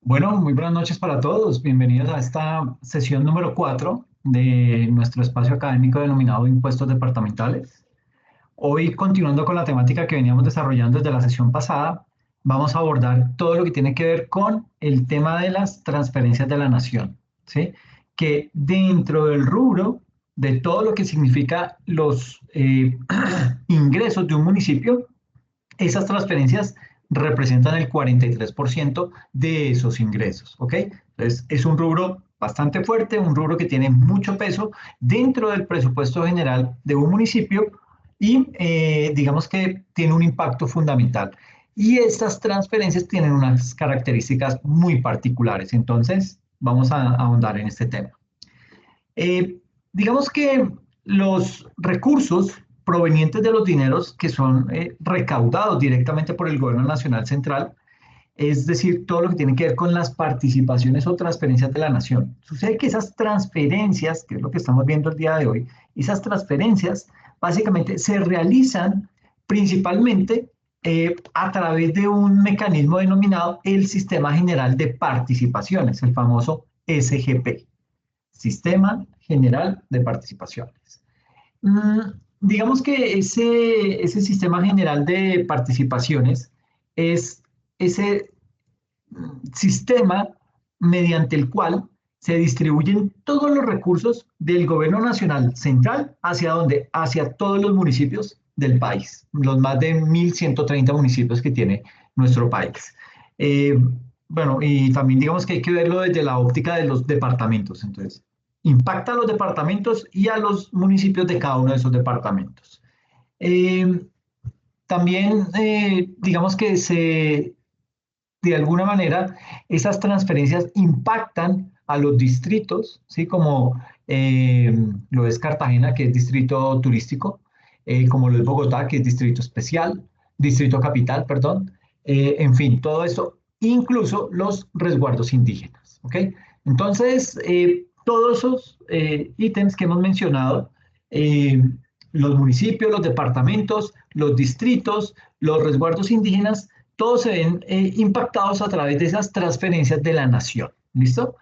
Bueno, muy buenas noches para todos. Bienvenidos a esta sesión número 4 de nuestro espacio académico denominado Impuestos Departamentales. Hoy, continuando con la temática que veníamos desarrollando desde la sesión pasada, vamos a abordar todo lo que tiene que ver con el tema de las transferencias de la nación, ¿sí? Que dentro del rubro de todo lo que significa los ingresos de un municipio, esas transferencias representan el 43% de esos ingresos, ¿ok? Entonces, es un rubro bastante fuerte, un rubro que tiene mucho peso dentro del presupuesto general de un municipio y digamos que tiene un impacto fundamental. Y estas transferencias tienen unas características muy particulares. Entonces, vamos a ahondar en este tema. Eh, digamos que los recursos provenientes de los dineros que son recaudados directamente por el gobierno nacional central, es decir, todo lo que tiene que ver con las participaciones o transferencias de la nación. Sucede que esas transferencias, que es lo que estamos viendo el día de hoy, esas transferencias básicamente se realizan principalmente a través de un mecanismo denominado el Sistema General de Participaciones, el famoso SGP. Sistema General de Participaciones. Digamos que ese sistema general de participaciones es ese sistema mediante el cual se distribuyen todos los recursos del gobierno nacional central hacia donde, hacia todos los municipios del país, los más de 1.130 municipios que tiene nuestro país. Eh, bueno, y también digamos que hay que verlo desde la óptica de los departamentos. Entonces, impacta a los departamentos y a los municipios de cada uno de esos departamentos. Eh, también, digamos que de alguna manera, esas transferencias impactan a los distritos, ¿sí? Como lo es Cartagena, que es distrito turístico, como lo es Bogotá, que es distrito especial, distrito capital, perdón, en fin, todo eso, incluso los resguardos indígenas, ¿ok? Entonces, todos esos ítems que hemos mencionado, eh, los municipios, los departamentos, los distritos, los resguardos indígenas, todos se ven impactados a través de esas transferencias de la nación. ¿Listo?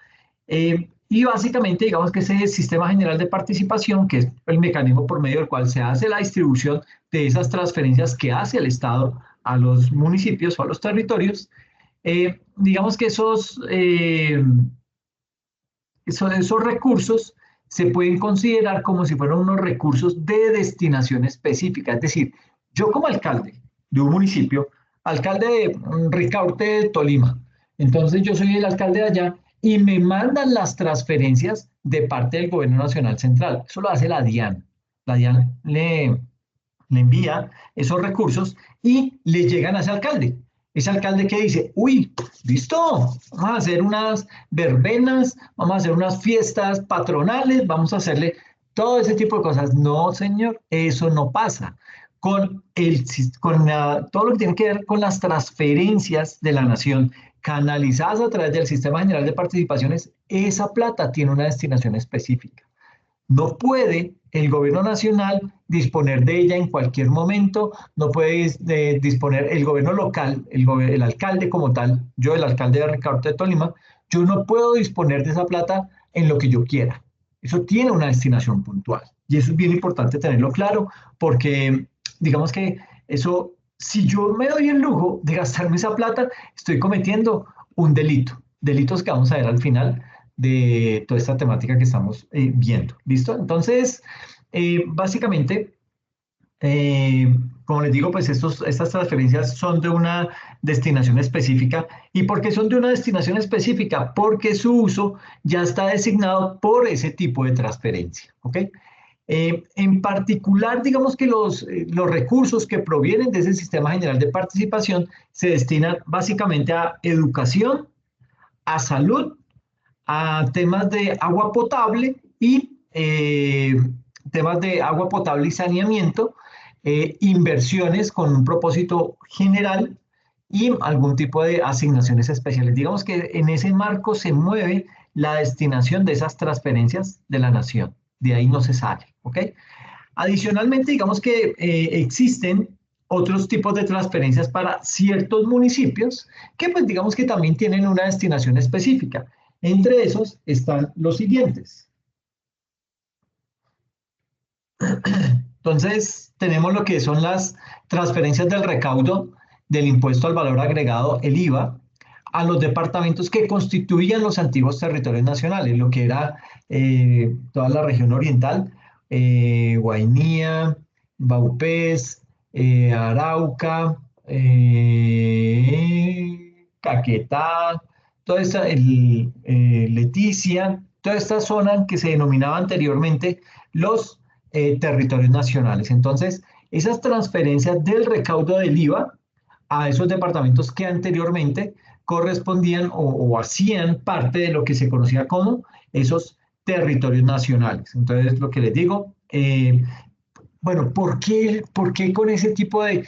Y básicamente, digamos que ese sistema general de participación, que es el mecanismo por medio del cual se hace la distribución de esas transferencias que hace el Estado a los municipios o a los territorios, digamos que esos recursos se pueden considerar como si fueran unos recursos de destinación específica. Es decir, yo como alcalde de un municipio, alcalde de Ricaurte de Tolima, entonces yo soy el alcalde de allá y me mandan las transferencias de parte del gobierno nacional central. Eso lo hace la DIAN. La DIAN le envía esos recursos y le llegan a ese alcalde. Ese alcalde que dice, uy, listo, vamos a hacer unas verbenas, vamos a hacer unas fiestas patronales, vamos a hacerle todo ese tipo de cosas. No, señor, eso no pasa. Todo lo que tiene que ver con las transferencias de la nación canalizadas a través del Sistema General de Participaciones, esa plata tiene una destinación específica. No puede el gobierno nacional disponer de ella en cualquier momento, no puede disponer el gobierno local, el alcalde como tal, yo el alcalde de Ricardo de Tolima, yo no puedo disponer de esa plata en lo que yo quiera. Eso tiene una destinación puntual y eso es bien importante tenerlo claro porque digamos que eso, si yo me doy el lujo de gastarme esa plata, estoy cometiendo un delito, delitos que vamos a ver al final de toda esta temática que estamos viendo. ¿Listo? Entonces, básicamente, eh, como les digo, pues estas transferencias son de una destinación específica. ¿Y por qué son de una destinación específica? Porque su uso ya está designado por ese tipo de transferencia. ¿Ok? En particular, digamos que los recursos que provienen de ese sistema general de participación se destinan básicamente a educación, a salud, a temas de agua potable y temas de agua potable y saneamiento, inversiones con un propósito general y algún tipo de asignaciones especiales. Digamos que en ese marco se mueve la destinación de esas transferencias de la nación. De ahí no se sale, ¿ok? Adicionalmente, digamos que existen otros tipos de transferencias para ciertos municipios que pues digamos que también tienen una destinación específica. Entre esos están los siguientes. Entonces, tenemos lo que son las transferencias del recaudo del impuesto al valor agregado, el IVA, a los departamentos que constituían los antiguos territorios nacionales, lo que era toda la región oriental, Guainía, Vaupés, Arauca, Caquetá, toda esta, Leticia, toda esta zona que se denominaba anteriormente los territorios nacionales. Entonces, esas transferencias del recaudo del IVA a esos departamentos que anteriormente correspondían o hacían parte de lo que se conocía como esos territorios nacionales. Entonces, lo que les digo, bueno, por qué con ese tipo de...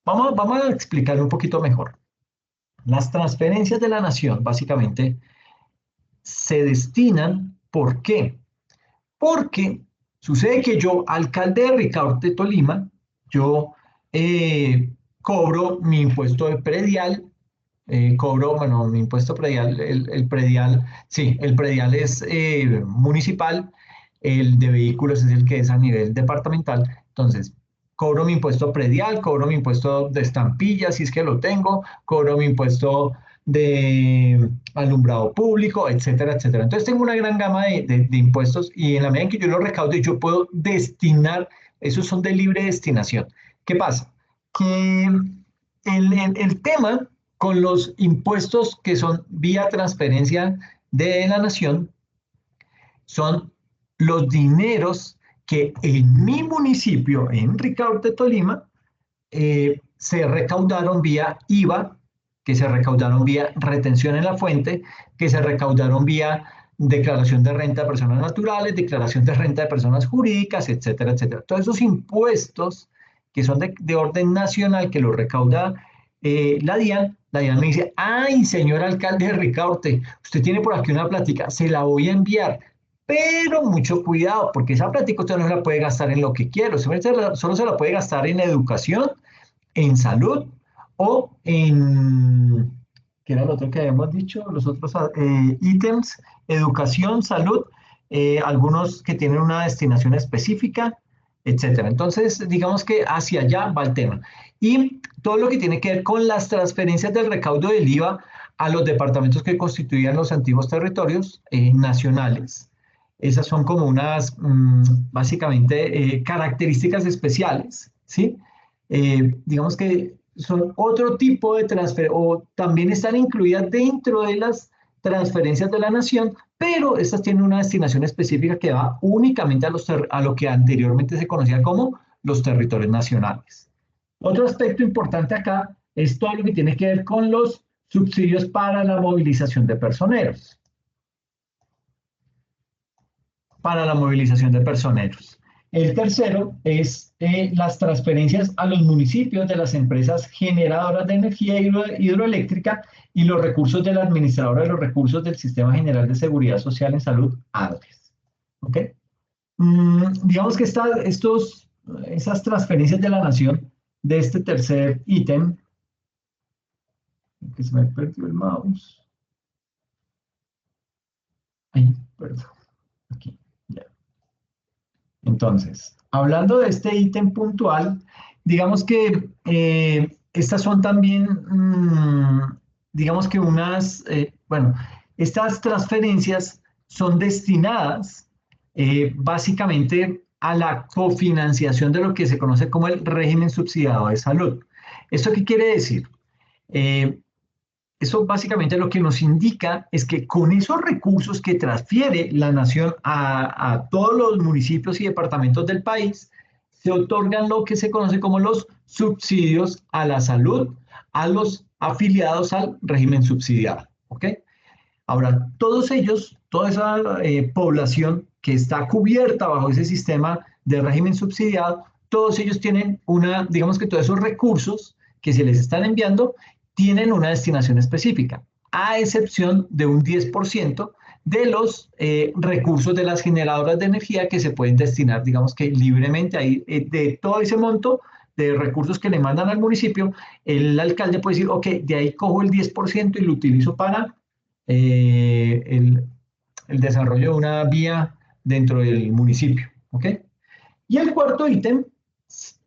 vamos a explicarlo un poquito mejor. Las transferencias de la nación, básicamente, se destinan, ¿por qué? Porque sucede que yo, alcalde de Ricaurte, Tolima, yo cobro mi impuesto de predial, cobro, bueno, mi impuesto predial, el predial, sí, el predial es municipal, el de vehículos es el que es a nivel departamental, entonces cobro mi impuesto predial, cobro mi impuesto de estampilla, si es que lo tengo, cobro mi impuesto de alumbrado público, etcétera, etcétera. Entonces tengo una gran gama de impuestos y en la medida en que yo los recaude, yo puedo destinar, esos son de libre destinación. ¿Qué pasa? Que el tema con los impuestos que son vía transferencia de la nación son los dineros que en mi municipio, en Ricaurte, Tolima, se recaudaron vía IVA, que se recaudaron vía retención en la fuente, que se recaudaron vía declaración de renta de personas naturales, declaración de renta de personas jurídicas, etcétera, etcétera. Todos esos impuestos que son de orden nacional, que los recauda la DIAN me dice, ay, señor alcalde de Ricaurte, usted tiene por aquí una plática, se la voy a enviar, pero mucho cuidado, porque esa plática usted no se la puede gastar en lo que quiera, solo se la puede gastar en educación, en salud o en, ¿qué era lo otro que habíamos dicho? Los otros ítems, educación, salud, algunos que tienen una destinación específica, etcétera. Entonces, digamos que hacia allá va el tema. Y todo lo que tiene que ver con las transferencias del recaudo del IVA a los departamentos que constituían los antiguos territorios nacionales. Esas son como unas, básicamente, características especiales, ¿sí? Digamos que son otro tipo de transferencia, o también están incluidas dentro de las transferencias de la nación, pero estas tienen una destinación específica que va únicamente a lo que anteriormente se conocía como los territorios nacionales. Otro aspecto importante acá es todo lo que tiene que ver con los subsidios para la movilización de personeros. Para la movilización de personeros. El tercero es las transferencias a los municipios de las empresas generadoras de energía hidroeléctrica y los recursos de la administradora de los recursos del Sistema General de Seguridad Social en Salud, ADRES. ¿Ok? Digamos que esas transferencias de la nación de este tercer ítem, que se me perdió el mouse. Ay, perdón. Aquí, ya. Entonces, hablando de este ítem puntual, digamos que estas son también, digamos que bueno, estas transferencias son destinadas básicamente a la cofinanciación de lo que se conoce como el régimen subsidiado de salud. ¿Esto qué quiere decir? Eh, Eso básicamente lo que nos indica es que con esos recursos que transfiere la nación a todos los municipios y departamentos del país, se otorgan lo que se conoce como los subsidios a la salud a los afiliados al régimen subsidiado. ¿Ok? Ahora, todos ellos, toda esa población que está cubierta bajo ese sistema de régimen subsidiado, todos ellos tienen digamos que todos esos recursos que se les están enviando tienen una destinación específica, a excepción de un 10% de los recursos de las generadoras de energía que se pueden destinar, digamos que libremente ahí, de todo ese monto, de recursos que le mandan al municipio, el alcalde puede decir, ok, de ahí cojo el 10% y lo utilizo para eh, el, el desarrollo de una vía dentro del municipio. ¿Ok? Y el cuarto ítem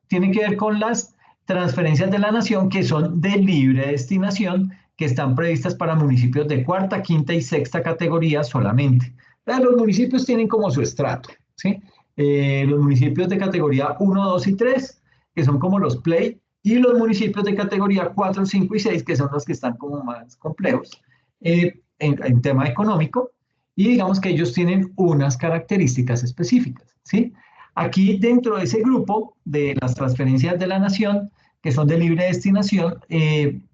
tiene que ver con las transferencias de la nación que son de libre destinación, que están previstas para municipios de cuarta, quinta y sexta categoría solamente. Los municipios tienen como su estrato, ¿sí? Los municipios de categoría 1, 2 y 3, que son como los play, y los municipios de categoría 4, 5 y 6, que son los que están como más complejos en tema económico, y digamos que ellos tienen unas características específicas, ¿sí? Aquí dentro de ese grupo de las transferencias de la nación, que son de libre destinación,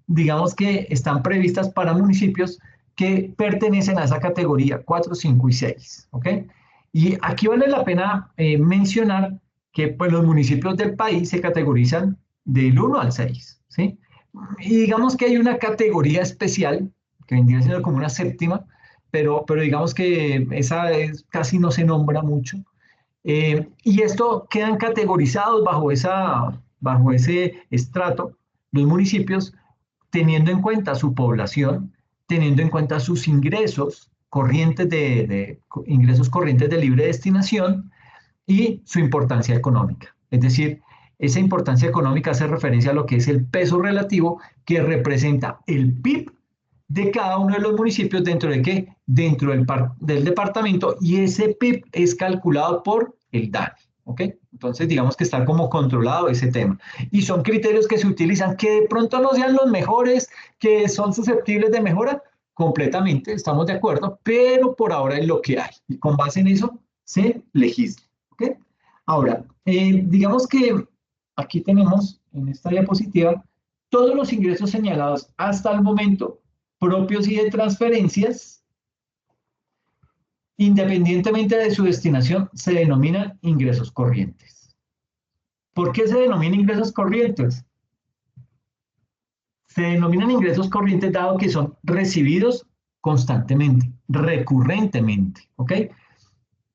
digamos que están previstas para municipios que pertenecen a esa categoría 4, 5 y 6. ¿Ok? Y aquí vale la pena mencionar que pues, los municipios del país se categorizan del 1 al 6. ¿Sí? Y digamos que hay una categoría especial, que vendría siendo como una séptima, pero digamos que esa casi no se nombra mucho, y esto quedan categorizados bajo ese estrato, los municipios, teniendo en cuenta su población, teniendo en cuenta sus ingresos corrientes ingresos corrientes de libre destinación y su importancia económica. Es decir, esa importancia económica hace referencia a lo que es el peso relativo que representa el PIB de cada uno de los municipios dentro de qué? Dentro del departamento, y ese PIB es calculado por el DANE. ¿Ok? Entonces, digamos que está como controlado ese tema. Y son criterios que se utilizan, que de pronto no sean los mejores, que son susceptibles de mejora, completamente, estamos de acuerdo, pero por ahora es lo que hay. Y con base en eso se legisla. ¿Ok? Ahora, digamos que aquí tenemos en esta diapositiva todos los ingresos señalados hasta el momento, propios y de transferencias, independientemente de su destinación, se denominan ingresos corrientes. ¿Por qué se denominan ingresos corrientes? Se denominan ingresos corrientes dado que son recibidos constantemente, recurrentemente. ¿Ok?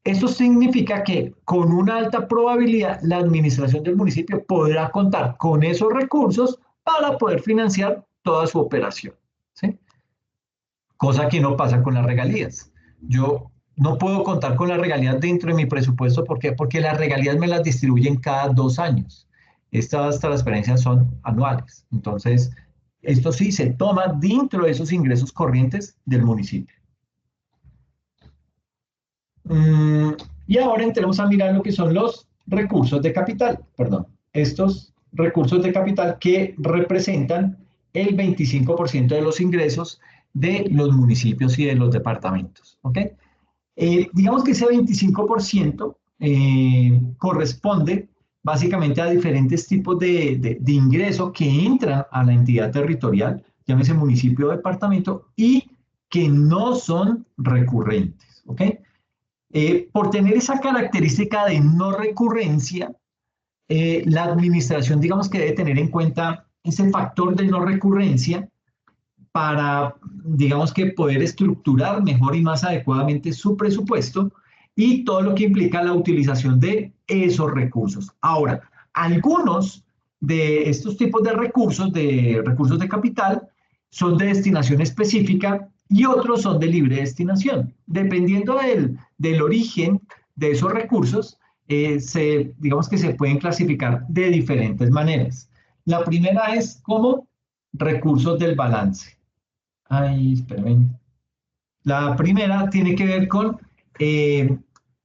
Esto significa que con una alta probabilidad la administración del municipio podrá contar con esos recursos para poder financiar toda su operación. ¿Sí? Cosa que no pasa con las regalías. Yo no puedo contar con las regalías dentro de mi presupuesto. ¿Por qué? Porque las regalías me las distribuyen cada 2 años. Estas transferencias son anuales. Entonces, esto sí se toma dentro de esos ingresos corrientes del municipio. Mm, y ahora entremos a mirar lo que son los recursos de capital, perdón, estos recursos de capital que representan el 25% de los ingresos de los municipios y de los departamentos. ¿Ok? Digamos que ese 25% corresponde básicamente a diferentes tipos de ingresos que entran a la entidad territorial, llámese municipio o departamento, y que no son recurrentes. ¿Ok? Por tener esa característica de no recurrencia, la administración, digamos que debe tener en cuenta ese factor de no recurrencia para, digamos que poder estructurar mejor y más adecuadamente su presupuesto y todo lo que implica la utilización de esos recursos. Ahora, algunos de estos tipos de recursos de capital, son de destinación específica y otros son de libre destinación. Dependiendo del origen de esos recursos, digamos que se pueden clasificar de diferentes maneras. La primera es como recursos del balance. Ay, espérame. La primera tiene que ver con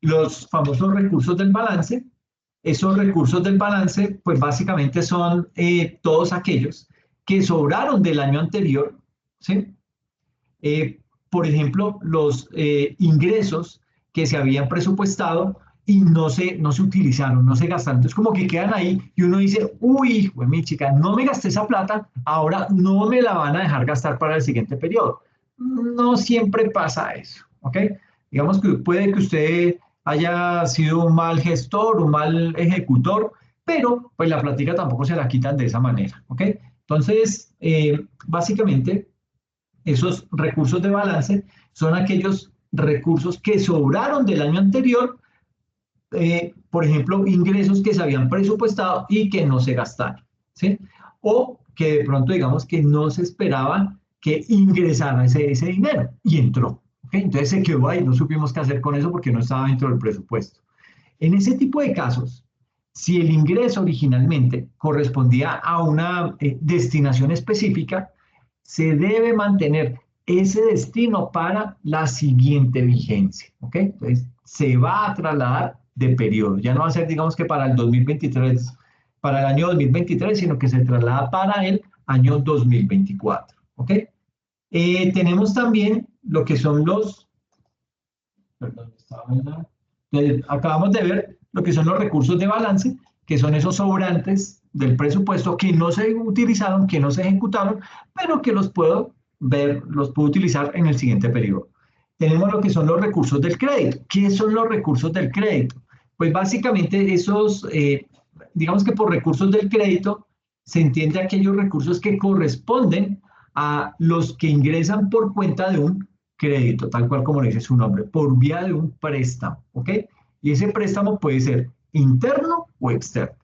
los famosos recursos del balance. Esos recursos del balance, pues básicamente son todos aquellos que sobraron del año anterior, ¿sí? Por ejemplo, los ingresos que se habían presupuestado y no se utilizaron, no se gastaron. Entonces, como que quedan ahí y uno dice, uy, pues mi chica, no me gasté esa plata, ahora no me la van a dejar gastar para el siguiente periodo. No siempre pasa eso, ¿ok? Digamos que puede que usted haya sido un mal gestor, un mal ejecutor, pero pues la plática tampoco se la quitan de esa manera, ¿ok? Entonces, básicamente, esos recursos de balance son aquellos recursos que sobraron del año anterior por ejemplo, ingresos que se habían presupuestado y que no se gastaron, ¿sí? O que de pronto digamos que no se esperaba que ingresara ese dinero y entró, ¿ok? Entonces se quedó ahí, no supimos qué hacer con eso porque no estaba dentro del presupuesto. En ese tipo de casos, si el ingreso originalmente correspondía a una destinación específica, se debe mantener ese destino para la siguiente vigencia, ¿ok? Entonces, se va a trasladar de periodo. Ya no va a ser, digamos que para el 2023, para el año 2023, sino que se traslada para el año 2024, ¿ok? Tenemos también lo que son los, perdón, estaba en acabamos de ver lo que son los recursos de balance, que son esos sobrantes del presupuesto que no se utilizaron, que no se ejecutaron, pero que los puedo ver, los puedo utilizar en el siguiente periodo. Tenemos lo que son los recursos del crédito. ¿Qué son los recursos del crédito? Pues básicamente esos, digamos que por recursos del crédito se entiende aquellos recursos que corresponden a los que ingresan por cuenta de un crédito, tal cual como le dice su nombre, por vía de un préstamo, ¿ok? Y ese préstamo puede ser interno o externo.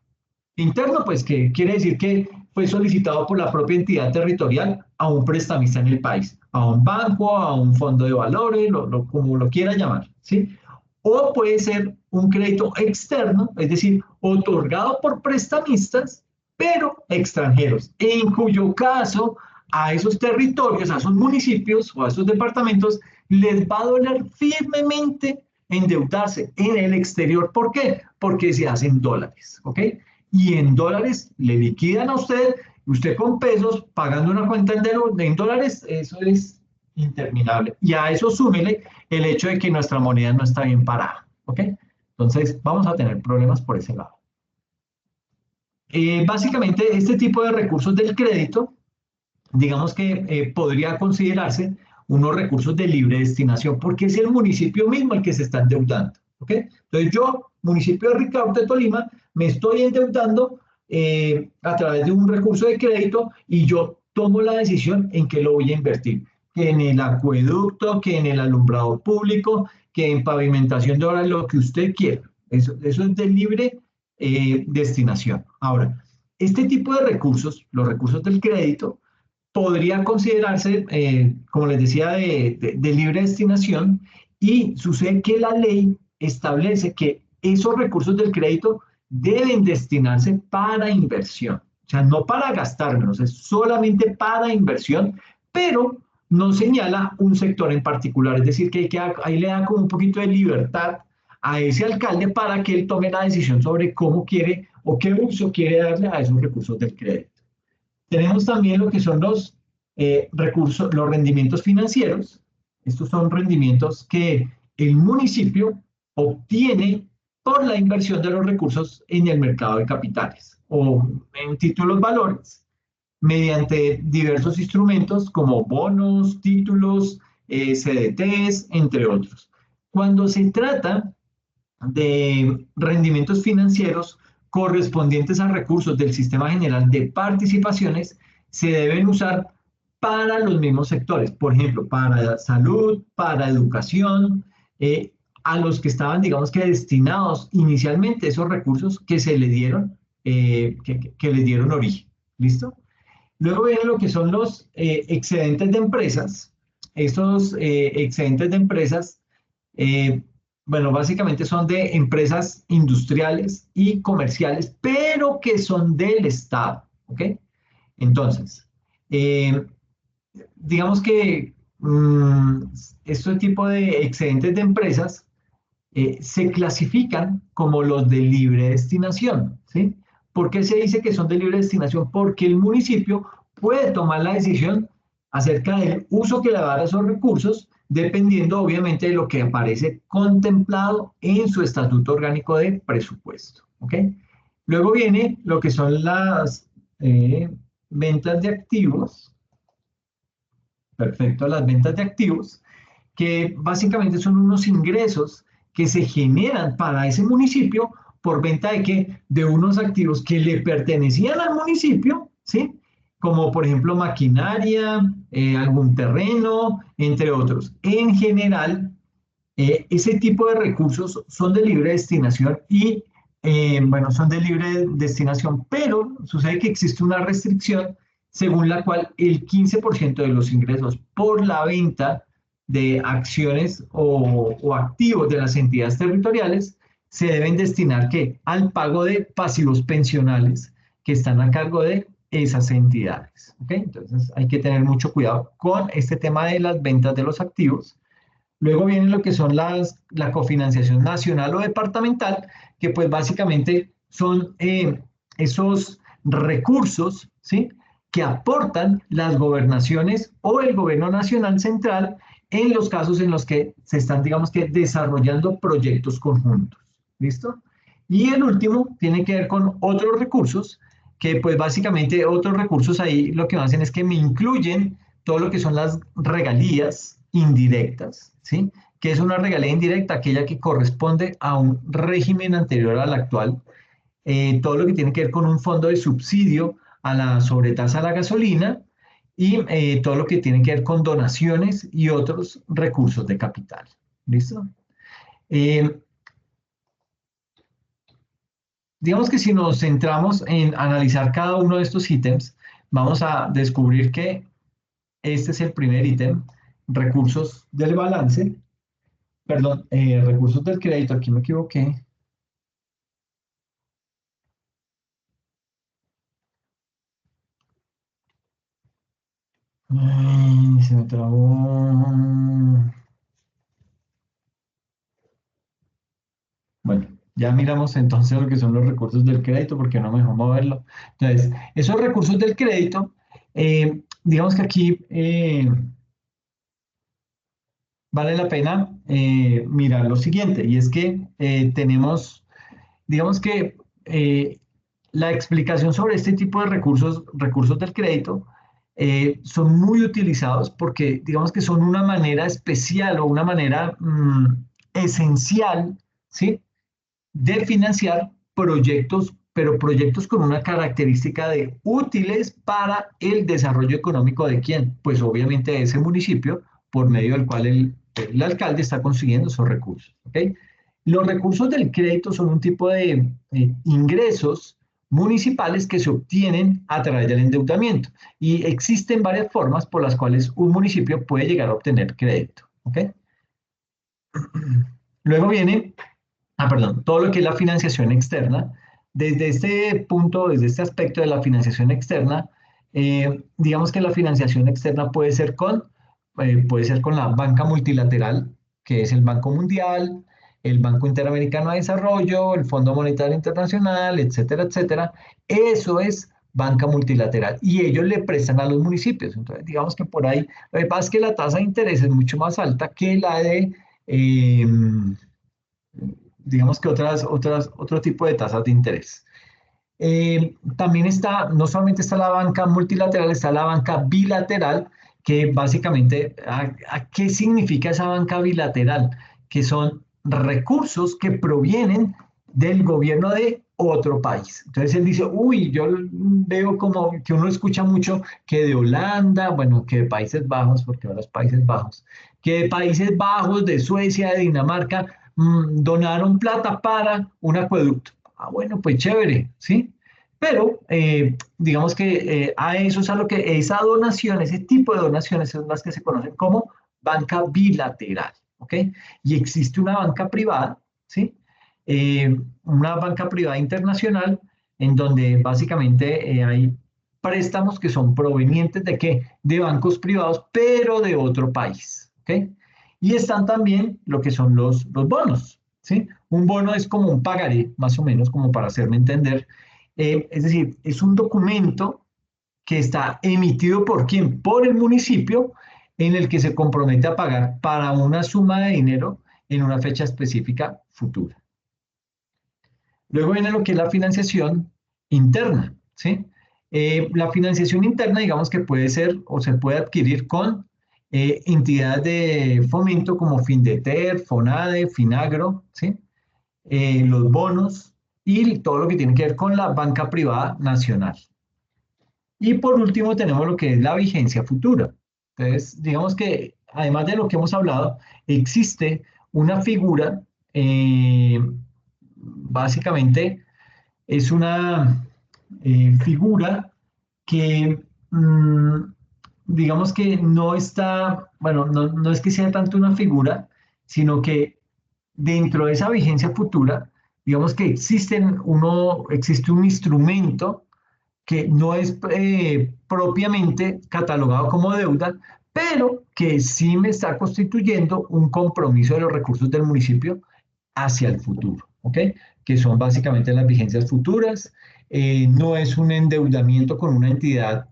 Interno, pues que quiere decir que fue solicitado por la propia entidad territorial a un prestamista en el país, a un banco, a un fondo de valores, como lo quiera llamar, ¿sí? O puede ser un crédito externo, es decir, otorgado por prestamistas, pero extranjeros, en cuyo caso a esos territorios, a esos municipios o a esos departamentos les va a doler firmemente endeudarse en el exterior. ¿Por qué? Porque se hacen dólares, ¿ok? Y en dólares le liquidan a usted, usted con pesos pagando una cuenta en dólares, eso es interminable. Y a eso súmele el hecho de que nuestra moneda no está bien parada, ¿ok? Entonces vamos a tener problemas por ese lado. Básicamente, este tipo de recursos del crédito, digamos que podría considerarse unos recursos de libre destinación, porque es el municipio mismo el que se está endeudando, ¿ok? Entonces yo, municipio de Ricaurte, Tolima, me estoy endeudando a través de un recurso de crédito y yo tomo la decisión en qué lo voy a invertir, que en el acueducto, que en el alumbrado público, que en pavimentación de obras, lo que usted quiera. Eso es de libre destinación. Ahora, este tipo de recursos, los recursos del crédito, podría considerarse, como les decía, de libre destinación y sucede que la ley establece que esos recursos del crédito deben destinarse para inversión, o sea, no para gastármelos, es solamente para inversión, pero no señala un sector en particular, es decir, que ahí le da como un poquito de libertad a ese alcalde para que él tome la decisión sobre cómo quiere o qué uso quiere darle a esos recursos del crédito. Tenemos también lo que son los recursos, los rendimientos financieros. Estos son rendimientos que el municipio obtiene por la inversión de los recursos en el mercado de capitales o en títulos valores mediante diversos instrumentos como bonos, títulos, CDTs, entre otros. Cuando se trata de rendimientos financieros correspondientes a recursos del Sistema General de Participaciones se deben usar para los mismos sectores, por ejemplo, para salud, para educación, a los que estaban, digamos que destinados inicialmente esos recursos que se le dieron, que les dieron origen. ¿Listo? Luego vienen lo que son los excedentes de empresas. Estos excedentes de empresas eh, bueno, básicamente son de empresas industriales y comerciales, pero que son del Estado, ¿ok? Entonces, eh, digamos que este tipo de excedentes de empresas se clasifican como los de libre destinación, ¿sí? ¿Por qué se dice que son de libre destinación? Porque el municipio puede tomar la decisión acerca del uso que le va a dar a esos recursos, dependiendo obviamente de lo que aparece contemplado en su estatuto orgánico de presupuesto, ¿ok? Luego viene lo que son las ventas de activos, perfecto, las ventas de activos, que básicamente son unos ingresos que se generan para ese municipio por venta de qué? De unos activos que le pertenecían al municipio, ¿sí? Como por ejemplo maquinaria, algún terreno, entre otros. En general, Ese tipo de recursos son de libre destinación y, bueno, son de libre destinación, pero sucede que existe una restricción según la cual el 15% de los ingresos por la venta de acciones o activos de las entidades territoriales se deben destinar ¿qué? Al pago de pasivos pensionales que están a cargo de esas entidades. ¿Ok? Entonces hay que tener mucho cuidado con este tema de las ventas de los activos. Luego viene lo que son la cofinanciación nacional o departamental, que pues básicamente son esos recursos, ¿sí? Que aportan las gobernaciones o el gobierno nacional central en los casos en los que se están, digamos que, desarrollando proyectos conjuntos. ¿Listo? Y el último tiene que ver con otros recursos, que pues básicamente otros recursos ahí lo que hacen es que me incluyen todo lo que son las regalías indirectas, ¿sí? ¿Qué es una regalía indirecta? Aquella que corresponde a un régimen anterior al actual. Todo lo que tiene que ver con un fondo de subsidio a la sobretasa de la gasolina y todo lo que tiene que ver con donaciones y otros recursos de capital. ¿Listo? Eh, digamos que si nos centramos en analizar cada uno de estos ítems, vamos a descubrir que este es el primer ítem, recursos del balance, perdón, recursos del crédito, aquí me equivoqué. Ay, se me trabó. Bueno, ya miramos entonces lo que son los recursos del crédito porque no me dejó moverlo. Entonces, esos recursos del crédito, digamos que aquí vale la pena mirar lo siguiente, y es que tenemos, digamos que la explicación sobre este tipo de recursos, recursos del crédito, son muy utilizados porque digamos que son una manera especial o una manera esencial, ¿sí? De financiar proyectos, pero proyectos con una característica de útiles para el desarrollo económico de quién, pues obviamente de ese municipio, por medio del cual el alcalde está consiguiendo esos recursos. ¿Okay? Los recursos del crédito son un tipo de ingresos municipales que se obtienen a través del endeudamiento y existen varias formas por las cuales un municipio puede llegar a obtener crédito. ¿Okay? Luego viene perdón, todo lo que es la financiación externa. Desde este punto, desde este aspecto de la financiación externa, digamos que la financiación externa puede ser con la banca multilateral, que es el Banco Mundial, el Banco Interamericano de Desarrollo, el Fondo Monetario Internacional, etcétera, etcétera. Eso es banca multilateral y ellos le prestan a los municipios. Entonces, digamos que por ahí, lo que pasa es que la tasa de interés es mucho más alta que la de eh, digamos que otro tipo de tasas de interés. También está, no solamente está la banca multilateral, está la banca bilateral, que básicamente, ¿qué significa esa banca bilateral? Que son recursos que provienen del gobierno de otro país. Entonces él dice, uy, yo veo como que uno escucha mucho que de Holanda, bueno, que de Países Bajos, porque ahora es Países Bajos, que de Países Bajos, de Suecia, de Dinamarca, donaron plata para un acueducto. Ah, bueno, pues chévere, ¿sí? Pero digamos que a eso es a lo que esa donación, ese tipo de donaciones son las que se conocen como banca bilateral, ¿ok? Y existe una banca privada, ¿sí? Una banca privada internacional en donde básicamente hay préstamos que son provenientes de qué? De bancos privados, pero de otro país, ¿ok? Y están también lo que son los bonos, ¿sí? Un bono es como un pagaré, más o menos, como para hacerme entender. Es decir, es un documento que está emitido por quién? Por el municipio en el que se compromete a pagar para una suma de dinero en una fecha específica futura. Luego viene lo que es la financiación interna, ¿sí? La financiación interna, digamos que puede ser o se puede adquirir con entidades de fomento como Findeter, Fonade, Finagro, ¿sí? Los bonos y todo lo que tiene que ver con la banca privada nacional. Y por último tenemos lo que es la vigencia futura. Entonces, digamos que además de lo que hemos hablado, existe una figura, básicamente es una figura que, digamos que no está, bueno, no es que sea tanto una figura, sino que dentro de esa vigencia futura, digamos que existe un instrumento que no es propiamente catalogado como deuda, pero que sí me está constituyendo un compromiso de los recursos del municipio hacia el futuro, ¿ok? Que son básicamente las vigencias futuras. No es un endeudamiento con una entidad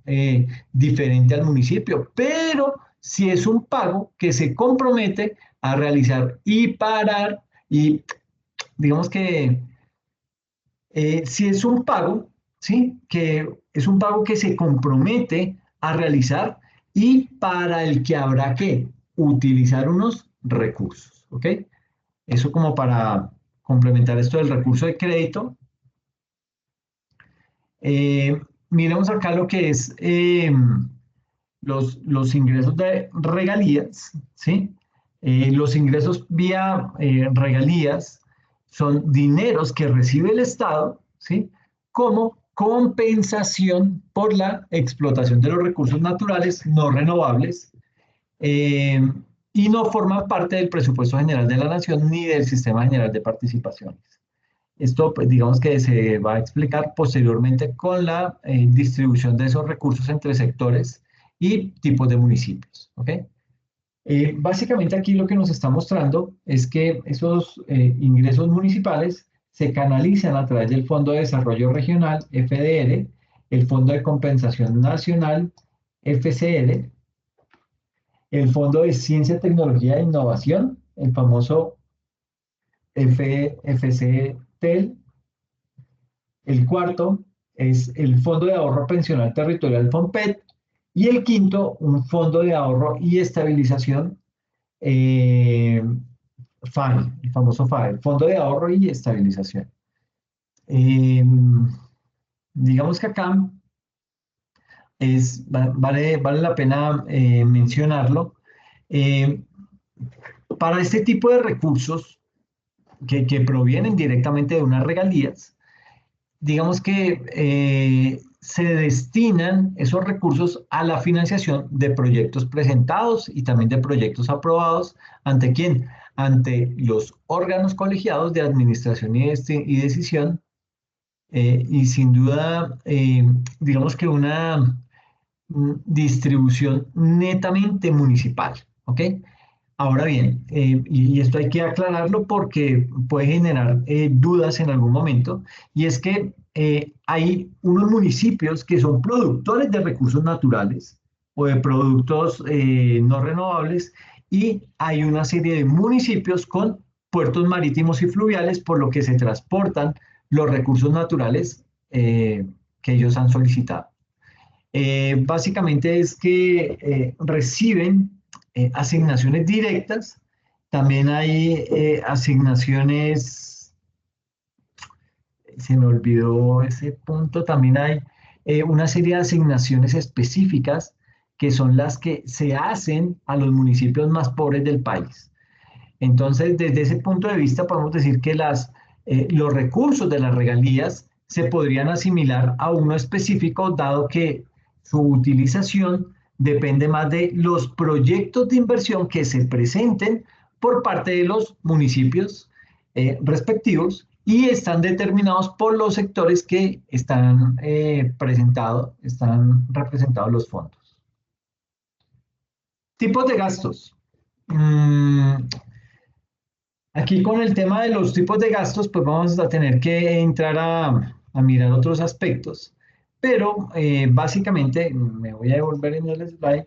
diferente al municipio, pero sí es un pago que se compromete a realizar y parar, y digamos que si es un pago, ¿sí? Que es un pago que se compromete a realizar y para el que habrá que utilizar unos recursos, ¿ok? Eso como para complementar esto del recurso de crédito. Eh, Miremos acá lo que es los ingresos de regalías, ¿sí? Los ingresos vía regalías son dineros que recibe el Estado, ¿sí? Como compensación por la explotación de los recursos naturales no renovables eh, y no forman parte del presupuesto general de la nación ni del sistema general de participaciones. Esto, pues, digamos que se va a explicar posteriormente con la distribución de esos recursos entre sectores y tipos de municipios. ¿Ok? Básicamente aquí lo que nos está mostrando es que esos ingresos municipales se canalizan a través del Fondo de Desarrollo Regional, FDR, el Fondo de Compensación Nacional, FCR, el Fondo de Ciencia, Tecnología e Innovación, el famoso FCTEL. El cuarto es el Fondo de Ahorro Pensional Territorial FONPET. Y el quinto, un Fondo de Ahorro y Estabilización eh, FAE, el famoso FAE, el Fondo de Ahorro y Estabilización. Eh, digamos que acá vale la pena mencionarlo. Eh, para este tipo de recursos que provienen directamente de unas regalías, digamos que se destinan esos recursos a la financiación de proyectos presentados y también de proyectos aprobados. ¿Ante quién? Ante los órganos colegiados de administración y decisión. Y sin duda, digamos que una distribución netamente municipal. ¿Ok? Ahora bien, y esto hay que aclararlo porque puede generar dudas en algún momento, y es que hay unos municipios que son productores de recursos naturales o de productos no renovables, y hay una serie de municipios con puertos marítimos y fluviales, por lo que se transportan los recursos naturales que ellos han solicitado. Básicamente es que reciben asignaciones directas, también hay asignaciones, se me olvidó ese punto, también hay una serie de asignaciones específicas que son las que se hacen a los municipios más pobres del país. Entonces, desde ese punto de vista, podemos decir que los recursos de las regalías se podrían asimilar a uno específico, dado que su utilización depende más de los proyectos de inversión que se presenten por parte de los municipios respectivos, y están determinados por los sectores que están están representados los fondos. Tipos de gastos. Mm, Aquí con el tema de los tipos de gastos, pues vamos a tener que entrar a mirar otros aspectos, pero básicamente me voy a devolver en el slide.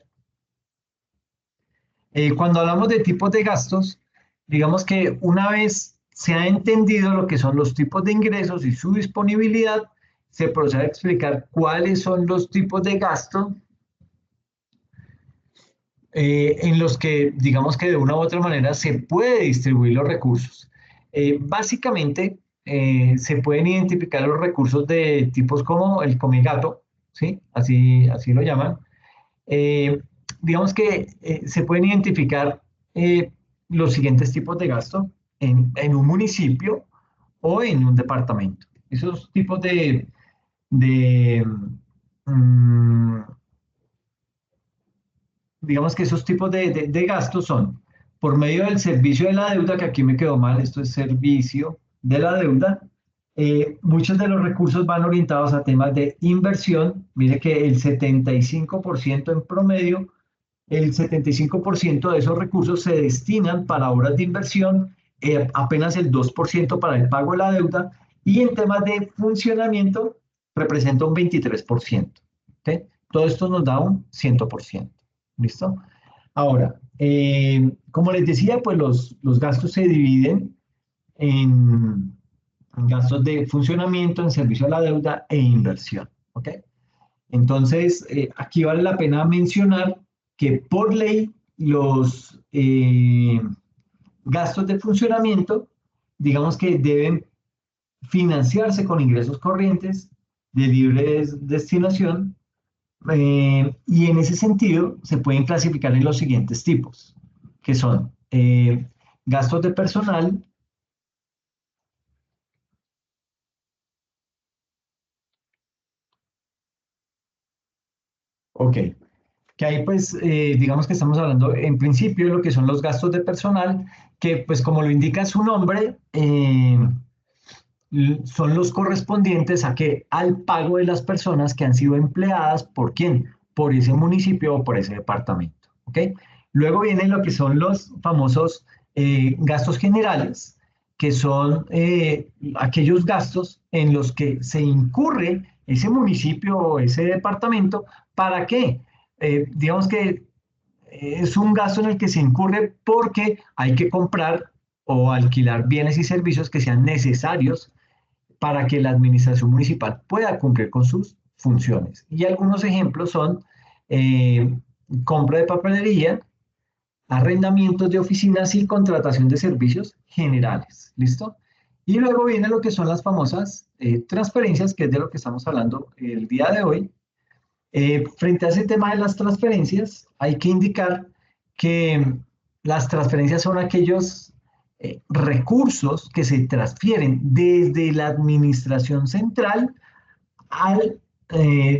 Cuando hablamos de tipos de gastos, digamos que una vez se ha entendido lo que son los tipos de ingresos y su disponibilidad, se procede a explicar cuáles son los tipos de gasto en los que, digamos que de una u otra manera, se puede distribuir los recursos. Básicamente, se pueden identificar los recursos de tipos como el comigato, ¿sí? Así lo llaman. Eh, digamos que se pueden identificar los siguientes tipos de gasto en un municipio o en un departamento. Esos tipos de, mm, digamos que esos tipos de gastos son por medio del servicio de la deuda, que aquí me quedó mal, esto es servicio de la deuda. Muchos de los recursos van orientados a temas de inversión. Mire que el 75% en promedio, el 75% de esos recursos se destinan para obras de inversión, apenas el 2% para el pago de la deuda, y en temas de funcionamiento representa un 23%. ¿Ok? Todo esto nos da un 100%. ¿Listo? Ahora, como les decía, pues los gastos se dividen en gastos de funcionamiento, en servicio a la deuda e inversión. ¿Ok? Entonces, aquí vale la pena mencionar que por ley los gastos de funcionamiento, digamos que deben financiarse con ingresos corrientes de libre destinación, y en ese sentido se pueden clasificar en los siguientes tipos, que son gastos de personal. Ok, que ahí pues digamos que estamos hablando en principio de lo que son los gastos de personal, que pues como lo indica su nombre, son los correspondientes a que al pago de las personas que han sido empleadas por quién, por ese municipio o por ese departamento. ¿Ok? Luego vienen lo que son los famosos gastos generales, que son aquellos gastos en los que se incurre ese municipio o ese departamento. ¿Para qué? Digamos que es un gasto en el que se incurre porque hay que comprar o alquilar bienes y servicios que sean necesarios para que la administración municipal pueda cumplir con sus funciones. Y algunos ejemplos son eh, compra de papelería, arrendamientos de oficinas y contratación de servicios generales. ¿Listo? Y luego viene lo que son las famosas transferencias, que es de lo que estamos hablando el día de hoy. Frente a ese tema de las transferencias, hay que indicar que las transferencias son aquellos recursos que se transfieren desde la administración central al,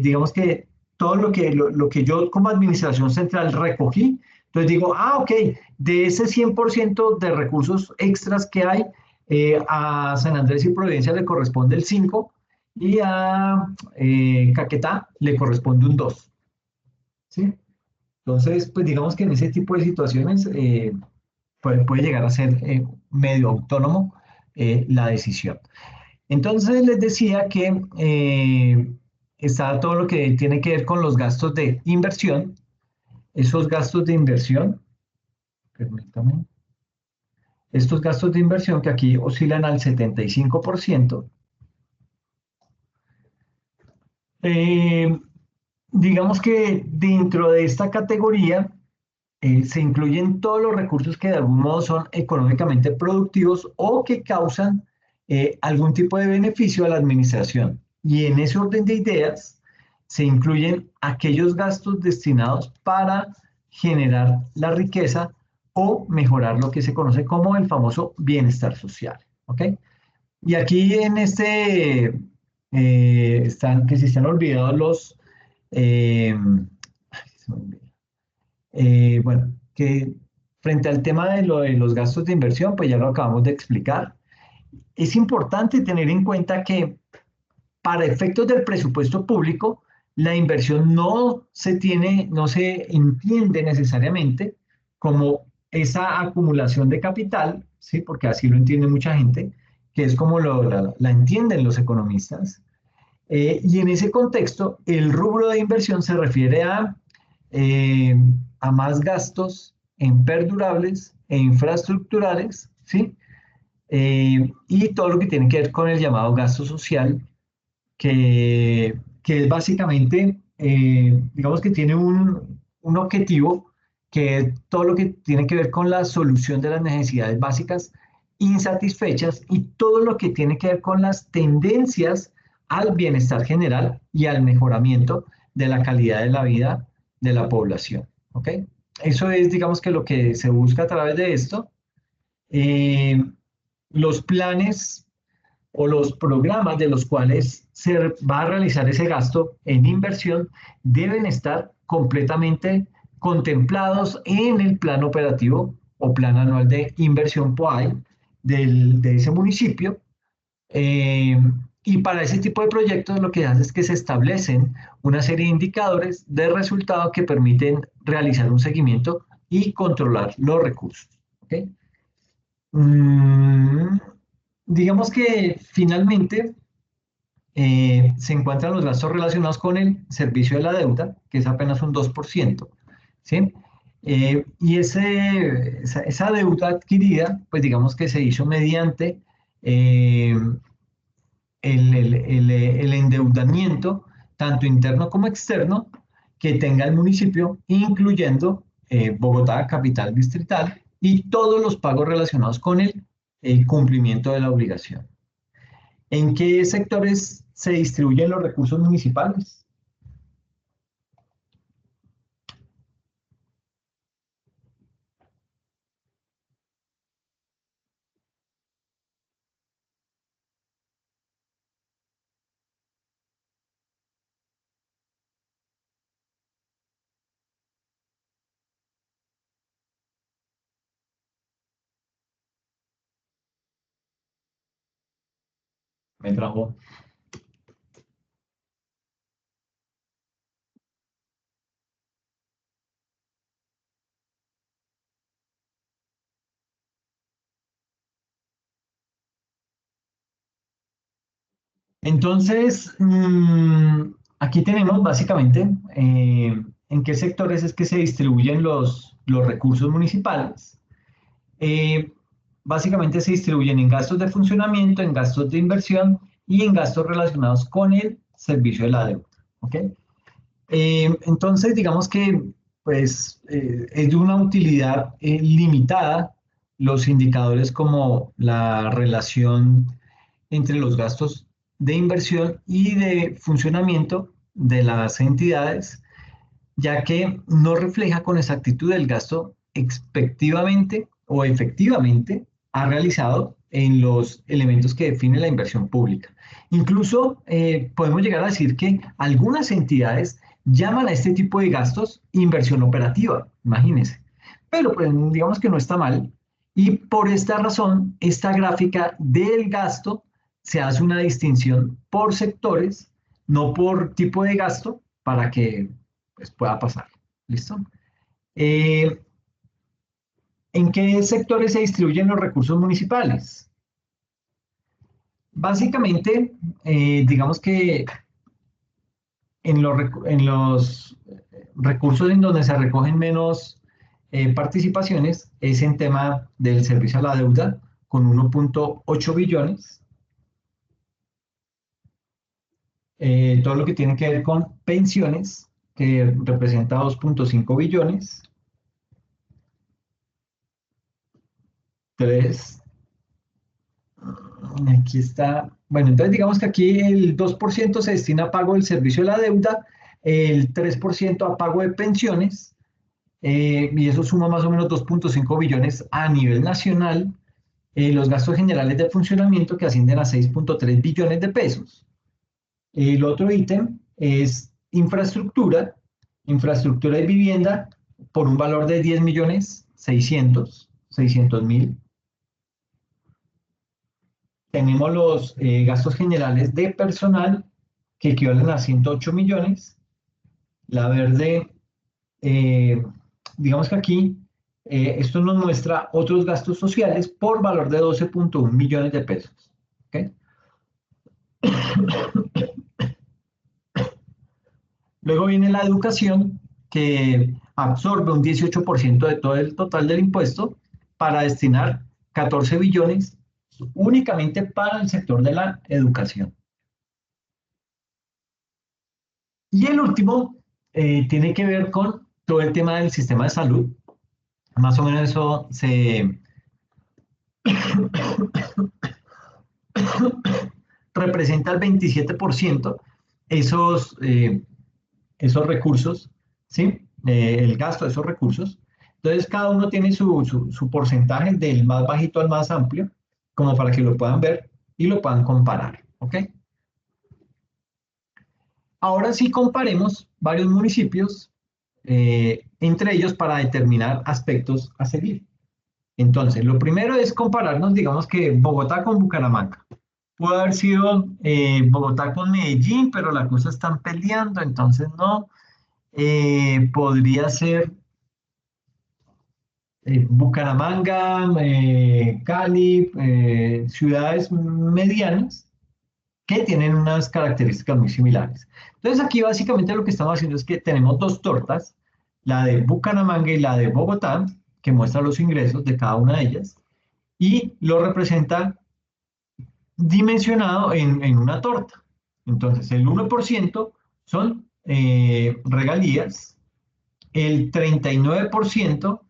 digamos que todo lo que yo como administración central recogí. Entonces digo, ah, ok, de ese 100% de recursos extras que hay, a San Andrés y Providencia le corresponde el 5 y a Caquetá le corresponde un 2. ¿Sí? Entonces, pues digamos que en ese tipo de situaciones puede llegar a ser medio autónomo la decisión. Entonces les decía que está todo lo que tiene que ver con los gastos de inversión. Esos gastos de inversión, permítame, estos gastos de inversión que aquí oscilan al 75%, eh, digamos que dentro de esta categoría se incluyen todos los recursos que de algún modo son económicamente productivos o que causan algún tipo de beneficio a la administración. Y en ese orden de ideas se incluyen aquellos gastos destinados para generar la riqueza o mejorar lo que se conoce como el famoso bienestar social. ¿Ok? Y aquí en este están, que si están olvidados los, ay, se me olvidó. Bueno, que frente al tema de lo de los gastos de inversión, pues ya lo acabamos de explicar. Es importante tener en cuenta que para efectos del presupuesto público, la inversión no se entiende necesariamente como esa acumulación de capital, ¿sí? Porque así lo entiende mucha gente, que es como la entienden los economistas. Y en ese contexto, el rubro de inversión se refiere eh, a más gastos en perdurables e infraestructurales, ¿sí? Y todo lo que tiene que ver con el llamado gasto social, que es básicamente, digamos que tiene un objetivo, que es todo lo que tiene que ver con la solución de las necesidades básicas insatisfechas y todo lo que tiene que ver con las tendencias al bienestar general y al mejoramiento de la calidad de la vida de la población. ¿Ok? Eso es, digamos que lo que se busca a través de esto. eh, los planes o los programas de los cuales se va a realizar ese gasto en inversión deben estar completamente contemplados en el plan operativo o plan anual de inversión POAI de ese municipio. eh, y para ese tipo de proyectos lo que hace es que se establecen una serie de indicadores de resultado que permiten realizar un seguimiento y controlar los recursos. ¿Ok? Mm, digamos que finalmente se encuentran los gastos relacionados con el servicio de la deuda, que es apenas un 2%, ¿sí? Y esa deuda adquirida, pues digamos que se hizo mediante eh, el endeudamiento, tanto interno como externo, que tenga el municipio, incluyendo Bogotá, capital distrital, y todos los pagos relacionados con el cumplimiento de la obligación. ¿En qué sectores se distribuyen los recursos municipales? Me trajo. Entonces, aquí tenemos básicamente en qué sectores es que se distribuyen los recursos municipales. Eh, básicamente se distribuyen en gastos de funcionamiento, en gastos de inversión y en gastos relacionados con el servicio de la deuda. ¿Ok? Entonces, digamos que pues, es de una utilidad limitada los indicadores como la relación entre los gastos de inversión y de funcionamiento de las entidades, ya que no refleja con exactitud el gasto expectivamente o efectivamente ha realizado en los elementos que define la inversión pública. Incluso podemos llegar a decir que algunas entidades llaman a este tipo de gastos inversión operativa, imagínense. Pero pues digamos que no está mal. Y por esta razón, esta gráfica del gasto se hace una distinción por sectores, no por tipo de gasto, para que pues, pueda pasar. ¿Listo? Eh, ¿En qué sectores se distribuyen los recursos municipales? Básicamente, digamos que en los recursos en donde se recogen menos participaciones es en tema del servicio a la deuda con 1.8 billones, todo lo que tiene que ver con pensiones que representa 2.5 billones, 3. Aquí está. Bueno, entonces digamos que aquí el 2% se destina a pago del servicio de la deuda, el 3% a pago de pensiones, y eso suma más o menos 2.5 billones a nivel nacional. Los gastos generales de funcionamiento que ascienden a 6.3 billones de pesos. El otro ítem es infraestructura y vivienda por un valor de 10 millones 600 mil. Tenemos los gastos generales de personal que equivalen a 108 millones. La verde, eh, digamos que aquí, esto nos muestra otros gastos sociales por valor de 12.1 millones de pesos. ¿Ok? Luego viene la educación, que absorbe un 18% de todo el total del impuesto para destinar 14 billones únicamente para el sector de la educación. Y el último tiene que ver con todo el tema del sistema de salud. Más o menos eso se representa el 27%, esos, esos recursos, ¿sí? El gasto de esos recursos. Entonces, cada uno tiene su porcentaje del más bajito al más amplio, como para que lo puedan ver y lo puedan comparar, ¿ok? Ahora sí comparemos varios municipios entre ellos para determinar aspectos a seguir. Entonces, lo primero es compararnos, digamos que Bogotá con Bucaramanga. Pudo haber sido Bogotá con Medellín, pero las cosas están peleando, entonces no. Podría ser Bucaramanga, Cali, ciudades medianas que tienen unas características muy similares. Entonces aquí básicamente lo que estamos haciendo es que tenemos dos tortas, la de Bucaramanga y la de Bogotá, que muestra los ingresos de cada una de ellas, y lo representa dimensionado en una torta. Entonces el 1% son regalías, el 39%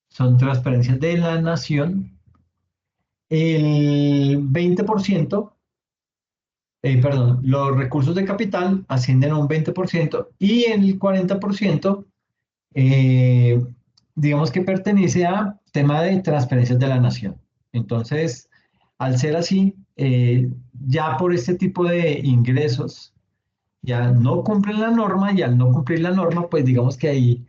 son transferencias de la nación, el 20%, perdón, los recursos de capital ascienden a un 20% y el 40%, eh, digamos que pertenece a tema de transferencias de la nación. Entonces, al ser así, ya por este tipo de ingresos, ya no cumplen la norma y al no cumplir la norma, pues digamos que ahí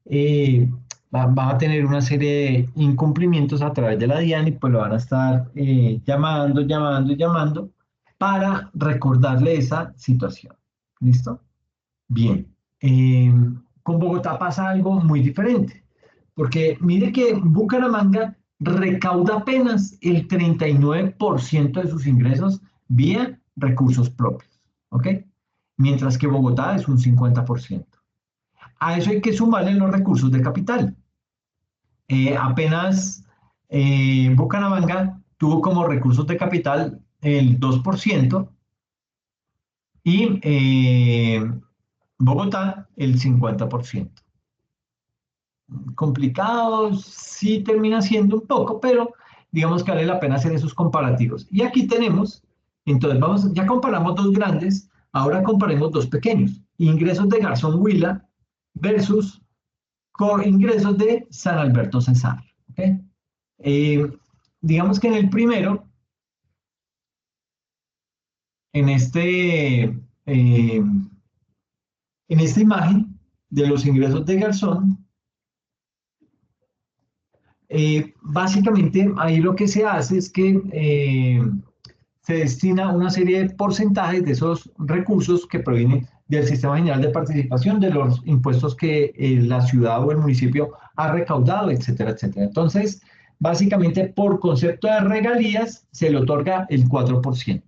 eh, va a tener una serie de incumplimientos a través de la DIAN y pues lo van a estar llamando, llamando y llamando para recordarle esa situación. ¿Listo? Bien. Con Bogotá pasa algo muy diferente, porque mire que Bucaramanga recauda apenas el 39% de sus ingresos vía recursos propios, ¿ok? Mientras que Bogotá es un 50%. A eso hay que sumarle los recursos de capital. Apenas Bucaramanga tuvo como recursos de capital el 2% y Bogotá el 50%. Complicado, sí termina siendo un poco, pero digamos que vale la pena hacer esos comparativos. Y aquí tenemos, entonces vamos, ya comparamos dos grandes, ahora comparemos dos pequeños. Ingresos de Garzón Huila versus ingresos de San Alberto Cesar. ¿Okay? Eh, digamos que en el primero, en en esta imagen de los ingresos de Garzón, básicamente ahí lo que se hace es que se destina una serie de porcentajes de esos recursos que provienen del Sistema General de Participación, de los impuestos que la ciudad o el municipio ha recaudado, etcétera, etcétera. Entonces, básicamente por concepto de regalías se le otorga el 4%,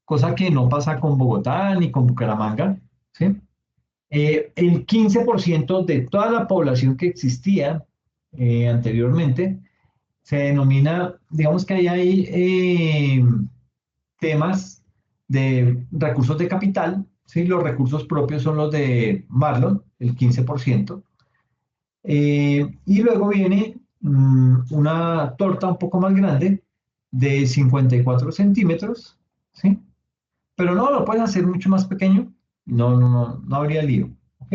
cosa que no pasa con Bogotá ni con Bucaramanga, ¿sí? El 15% de toda la población que existía anteriormente se denomina, digamos que ahí hay temas de recursos de capital, ¿sí? Los recursos propios son los de Marlon, el 15%, y luego viene una torta un poco más grande de 54 centímetros, ¿sí? Pero no, lo puedes hacer mucho más pequeño, no habría lío, ¿ok?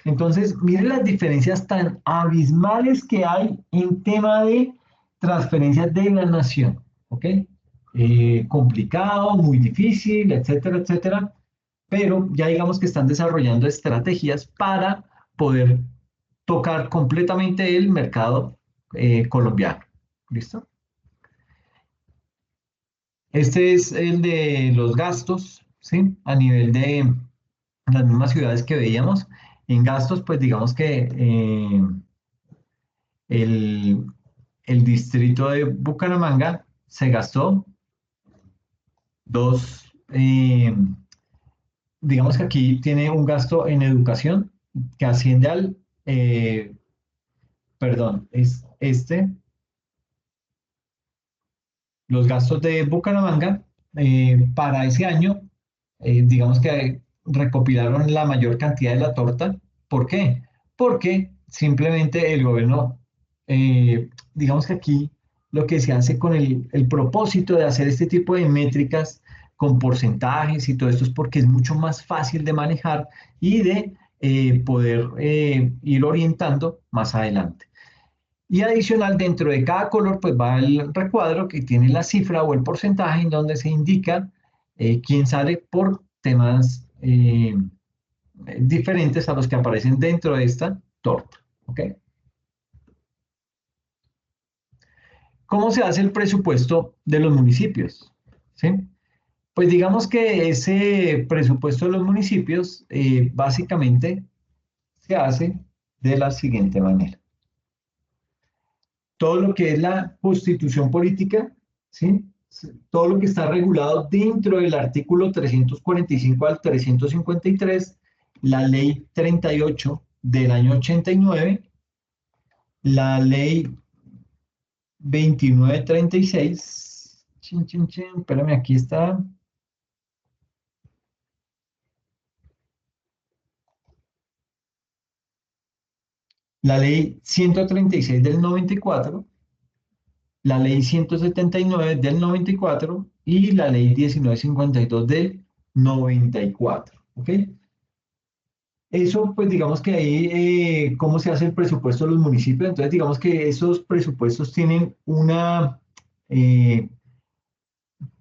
Entonces, miren las diferencias tan abismales que hay en tema de transferencias de la nación, ¿ok? Complicado, muy difícil, etcétera, etcétera, pero ya digamos que están desarrollando estrategias para poder tocar completamente el mercado colombiano. ¿Listo? Este es el de los gastos, ¿sí? A nivel de las mismas ciudades que veíamos. En gastos, pues digamos que el, el distrito de Bucaramanga se gastó dos, digamos que aquí tiene un gasto en educación que asciende al, perdón, es los gastos de Bucaramanga para ese año, digamos que recopilaron la mayor cantidad de la torta. ¿Por qué? Porque simplemente el gobierno, digamos que aquí lo que se hace con el propósito de hacer este tipo de métricas con porcentajes y todo esto es porque es mucho más fácil de manejar y de poder ir orientando más adelante. Y adicional, dentro de cada color, pues va el recuadro que tiene la cifra o el porcentaje en donde se indica quién sale por temas diferentes a los que aparecen dentro de esta torta. ¿Ok? ¿Cómo se hace el presupuesto de los municipios? ¿Sí? Pues digamos que ese presupuesto de los municipios básicamente se hace de la siguiente manera. Todo lo que es la constitución política, ¿sí? Todo lo que está regulado dentro del artículo 345 al 353, la ley 38 del año 89, la ley 2936, chin, chin, chin, espérame, aquí está, la ley 136 del 94, la ley 179 del 94 y la ley 1952 del 94. ¿Ok? Eso, pues digamos que ahí, ¿cómo se hace el presupuesto de los municipios? Entonces, digamos que esos presupuestos tienen una eh,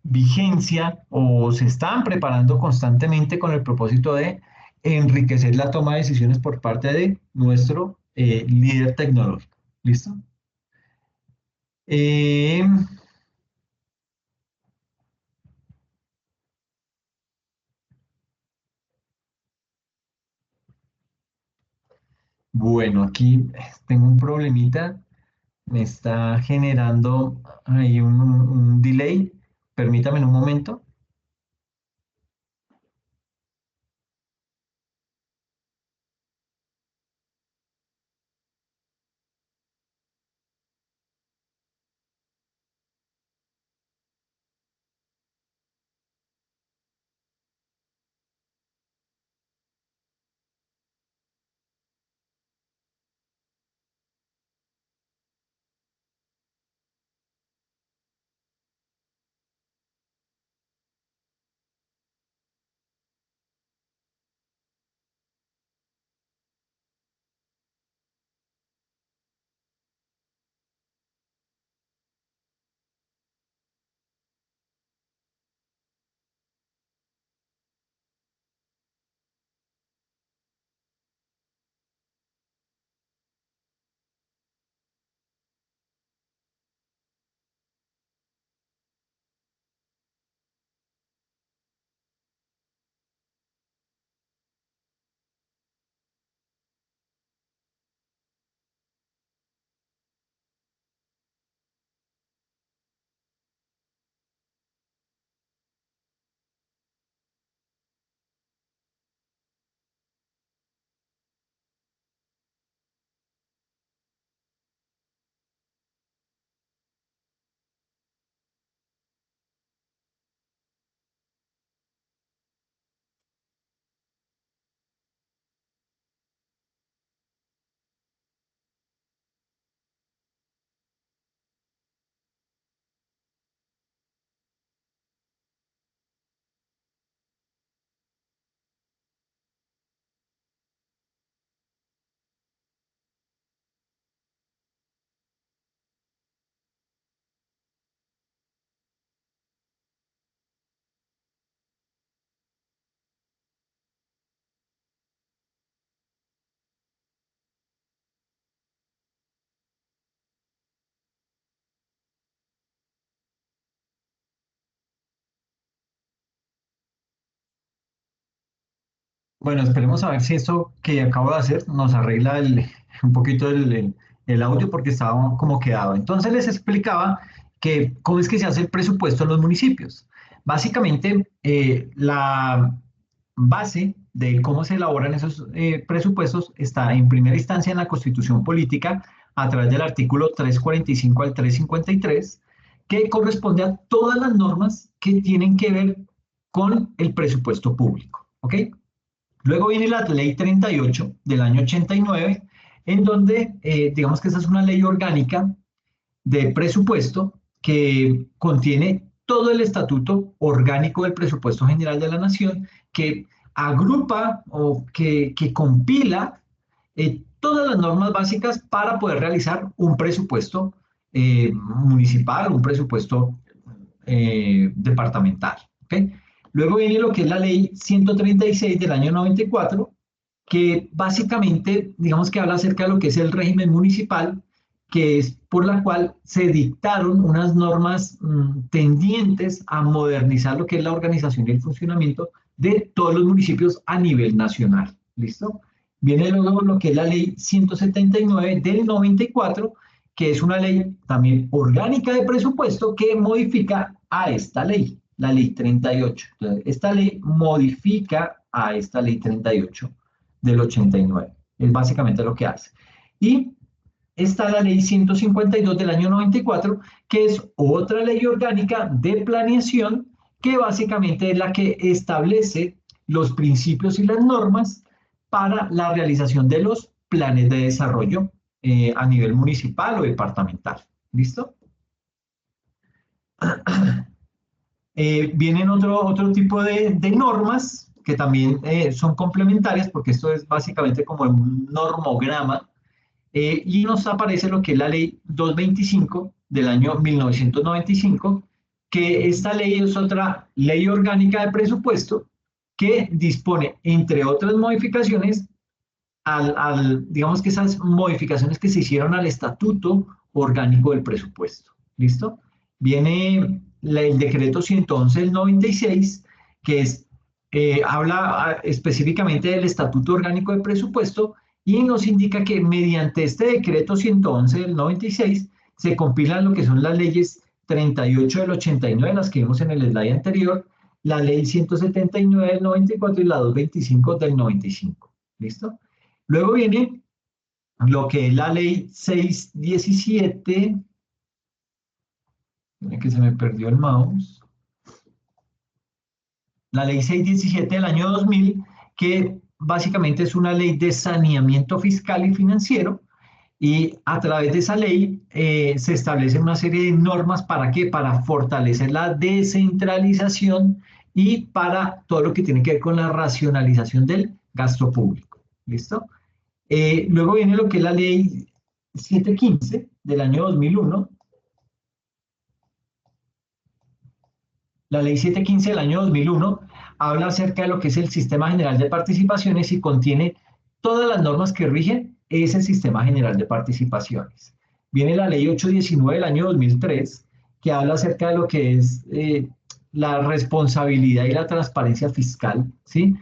vigencia o se están preparando constantemente con el propósito de enriquecer la toma de decisiones por parte de nuestro líder tecnológico. ¿Listo? Eh, bueno, aquí tengo un problemita. Me está generando ahí un delay. Permítame un momento. Bueno, esperemos a ver si esto que acabo de hacer nos arregla un poquito el audio porque estaba como quedado. Entonces les explicaba que cómo es que se hace el presupuesto en los municipios. Básicamente, la base de cómo se elaboran esos presupuestos está en primera instancia en la Constitución Política a través del artículo 345 al 353, que corresponde a todas las normas que tienen que ver con el presupuesto público. ¿Ok? Luego viene la ley 38 del año 89, en donde digamos que esa es una ley orgánica de presupuesto que contiene todo el estatuto orgánico del presupuesto general de la nación, que agrupa o que compila todas las normas básicas para poder realizar un presupuesto municipal, un presupuesto departamental. ¿Okay? Luego viene lo que es la ley 136 del año 94, que básicamente, digamos que habla acerca de lo que es el régimen municipal, que es por la cual se dictaron unas normas tendientes a modernizar lo que es la organización y el funcionamiento de todos los municipios a nivel nacional. ¿Listo? Viene luego lo que es la ley 179 del 94, que es una ley también orgánica de presupuesto que modifica a esta ley, la ley 38. Entonces, esta ley modifica a esta ley 38 del 89. Es básicamente lo que hace. Y está la ley 152 del año 94, que es otra ley orgánica de planeación, que básicamente es la que establece los principios y las normas para la realización de los planes de desarrollo a nivel municipal o departamental. ¿Listo? Vienen otro tipo de normas que también son complementarias, porque esto es básicamente como un normograma, y nos aparece lo que es la ley 225 del año 1995, que esta ley es otra ley orgánica de presupuesto que dispone, entre otras modificaciones, digamos que esas modificaciones que se hicieron al estatuto orgánico del presupuesto. ¿Listo? Viene el decreto 111 del 96, que habla específicamente del estatuto orgánico del presupuesto y nos indica que mediante este decreto 111 del 96 se compilan lo que son las leyes 38 del 89, las que vimos en el slide anterior, la ley 179 del 94 y la 225 del 95. ¿Listo? Luego viene lo que es la ley 617, que se me perdió el mouse, la ley 617 del año 2000, que básicamente es una ley de saneamiento fiscal y financiero, y a través de esa ley se establecen una serie de normas para qué, para fortalecer la descentralización y para todo lo que tiene que ver con la racionalización del gasto público. ¿Listo? Luego viene lo que es la ley 715 del año 2001. La ley 715 del año 2001 habla acerca de lo que es el Sistema General de Participaciones y contiene todas las normas que rigen ese Sistema General de Participaciones. Viene la ley 819 del año 2003, que habla acerca de lo que es la responsabilidad y la transparencia fiscal, ¿sí?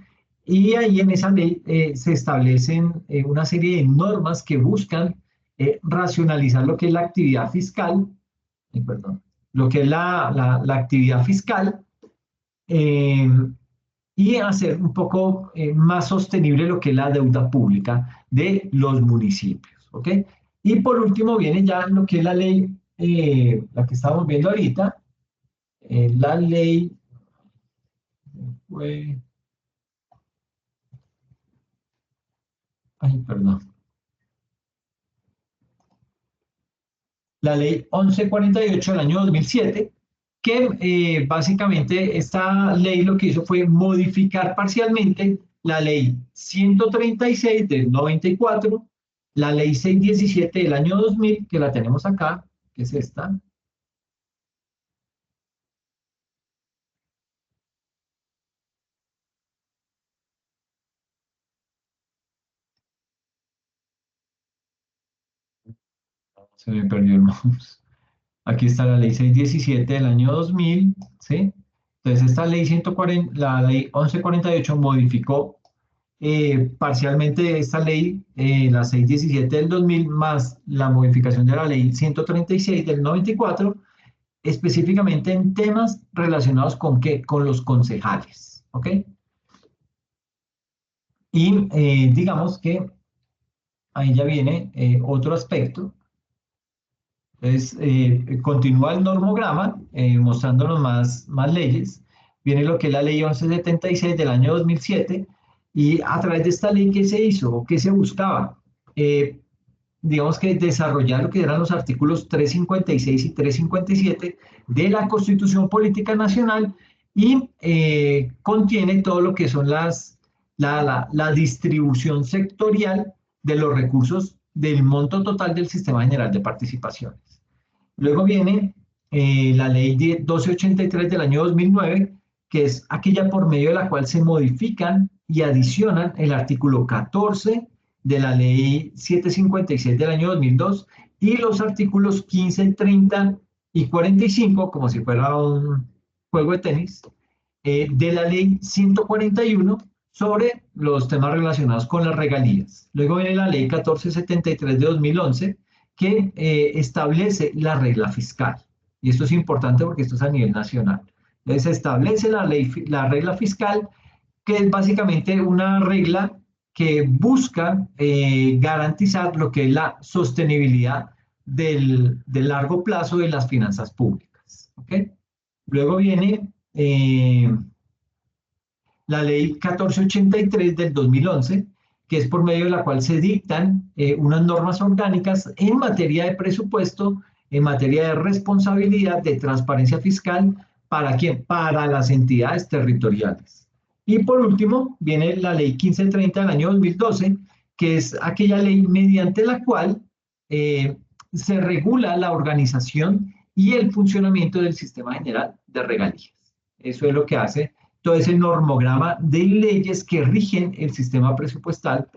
Y ahí en esa ley se establecen una serie de normas que buscan racionalizar lo que es la actividad fiscal, perdón, lo que es la actividad fiscal eh, y hacer un poco más sostenible lo que es la deuda pública de los municipios, ¿ok? Y por último viene ya lo que es la ley, la que estamos viendo ahorita, la ley, ay, perdón, la ley 1148 del año 2007, que básicamente esta ley lo que hizo fue modificar parcialmente la ley 136 del 94, la ley 617 del año 2000, que la tenemos acá, que es esta. Se me perdió el mouse. Aquí está la ley 617 del año 2000, ¿sí? Entonces esta ley 140, la ley 1148 modificó parcialmente esta ley, la 617 del 2000, más la modificación de la ley 136 del 94, específicamente en temas relacionados con qué, con los concejales, ¿ok? Y digamos que ahí ya viene otro aspecto. Entonces, continúa el normograma mostrándonos más leyes. Viene lo que es la ley 1176 del año 2007 y a través de esta ley, ¿qué se hizo o qué se buscaba? Digamos que desarrollar lo que eran los artículos 356 y 357 de la Constitución Política Nacional y contiene todo lo que son la distribución sectorial de los recursos del monto total del Sistema General de Participaciones. Luego viene la ley 1283 del año 2009, que es aquella por medio de la cual se modifican y adicionan el artículo 14 de la ley 756 del año 2002 y los artículos 15, 30 y 45, como si fuera un juego de tenis, de la ley 141 sobre los temas relacionados con las regalías. Luego viene la ley 1473 de 2011, que establece la regla fiscal. Y esto es importante porque esto es a nivel nacional. Entonces, se establece la regla fiscal, que es básicamente una regla que busca garantizar lo que es la sostenibilidad del largo plazo de las finanzas públicas. ¿Okay? Luego viene la ley 1483 del 2011, que es por medio de la cual se dictan unas normas orgánicas en materia de presupuesto, en materia de responsabilidad, de transparencia fiscal, ¿para quién? Para las entidades territoriales. Y por último, viene la ley 1530 del año 2012, que es aquella ley mediante la cual se regula la organización y el funcionamiento del Sistema General de Regalías. Eso es lo que hace todo ese normograma de leyes que rigen el sistema presupuestal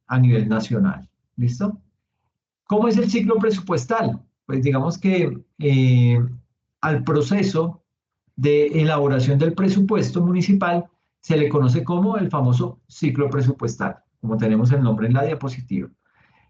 a nivel nacional. ¿Listo? ¿Cómo es el ciclo presupuestal? Pues digamos que al proceso de elaboración del presupuesto municipal se le conoce como el famoso ciclo presupuestal, como tenemos el nombre en la diapositiva.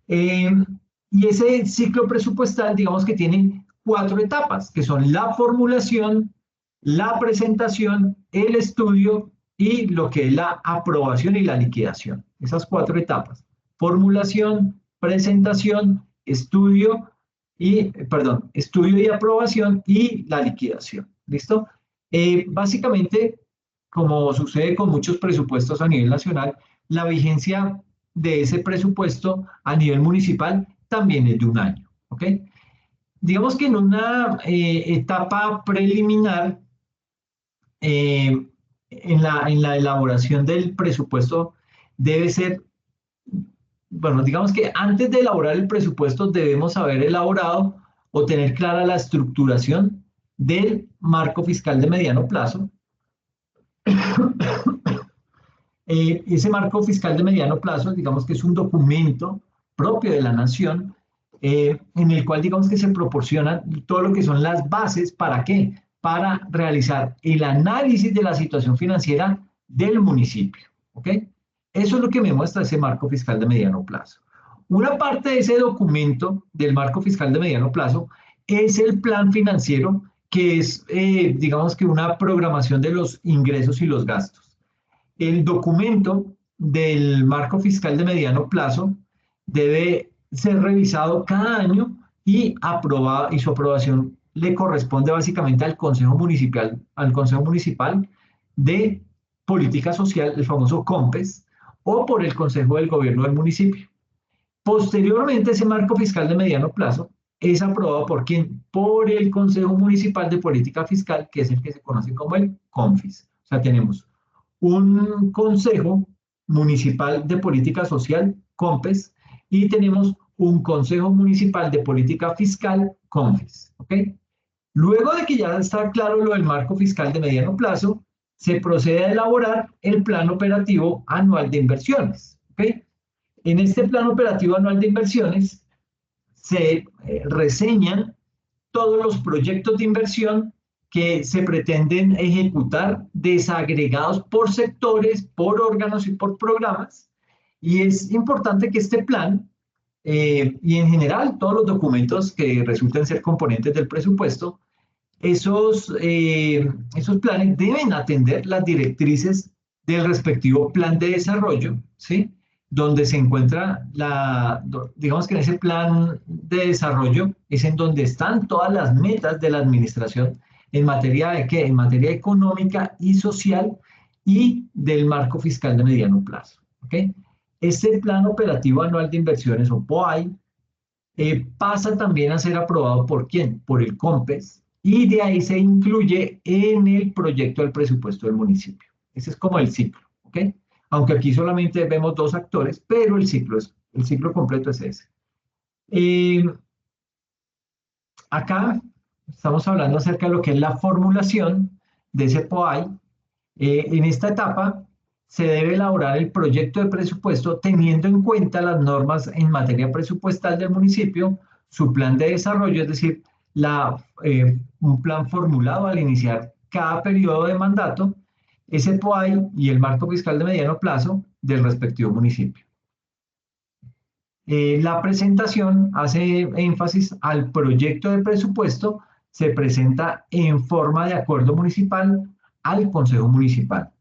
Y ese ciclo presupuestal, digamos que tiene 4 etapas, que son la formulación, la presentación, el estudio y lo que es la aprobación y la liquidación. Esas 4 etapas. Formulación, presentación, estudio y aprobación y la liquidación. ¿Listo? Básicamente, como sucede con muchos presupuestos a nivel nacional, la vigencia de ese presupuesto a nivel municipal también es de 1 año. ¿Ok? Digamos que en una etapa preliminar, en la elaboración del presupuesto debe ser, bueno, digamos que antes de elaborar el presupuesto debemos haber elaborado o tener clara la estructuración del marco fiscal de mediano plazo. Ese marco fiscal de mediano plazo, digamos que es un documento propio de la nación, en el cual digamos que se proporcionan todo lo que son las bases, ¿para qué? Para realizar el análisis de la situación financiera del municipio. ¿Ok? Eso es lo que me muestra ese marco fiscal de mediano plazo. Una parte de ese documento del marco fiscal de mediano plazo es el plan financiero, que es, digamos que una programación de los ingresos y los gastos. El documento del marco fiscal de mediano plazo debe ser revisado cada año y su aprobación le corresponde básicamente al Consejo Municipal de Política Social, el famoso COMPES, o por el Consejo del Gobierno del municipio. Posteriormente, ese marco fiscal de mediano plazo es aprobado ¿por quién? Por el Consejo Municipal de Política Fiscal, que es el que se conoce como el CONFIS. O sea, tenemos un Consejo Municipal de Política Social, COMPES, y tenemos un Consejo Municipal de Política Fiscal, CONFIS. ¿Ok? Luego de que ya está claro lo del marco fiscal de mediano plazo, se procede a elaborar el Plan Operativo Anual de Inversiones. ¿Ok? En este Plan Operativo Anual de Inversiones se reseñan todos los proyectos de inversión que se pretenden ejecutar desagregados por sectores, por órganos y por programas. Y es importante que este plan y en general todos los documentos que resulten ser componentes del presupuesto, esos planes deben atender las directrices del respectivo plan de desarrollo, ¿sí? Donde se encuentra digamos que en ese plan de desarrollo es en donde están todas las metas de la administración en materia de ¿qué? En materia económica y social y del marco fiscal de mediano plazo. ¿Ok? Este Plan Operativo Anual de Inversiones, o POAI, pasa también a ser aprobado ¿por quién? Por el COMPES, y de ahí se incluye en el proyecto del presupuesto del municipio. Ese es como el ciclo. ¿ok? Aunque aquí solamente vemos dos actores, pero el ciclo completo es ese. Eh, Acá estamos hablando acerca de lo que es la formulación de ese POAI. En esta etapa se debe elaborar el proyecto de presupuesto teniendo en cuenta las normas en materia presupuestal del municipio, su plan de desarrollo, es decir, un plan formulado al iniciar cada periodo de mandato, ese POAI y el marco fiscal de mediano plazo del respectivo municipio. La presentación hace énfasis al proyecto de presupuesto, se presenta en forma de acuerdo municipal al Consejo Municipal.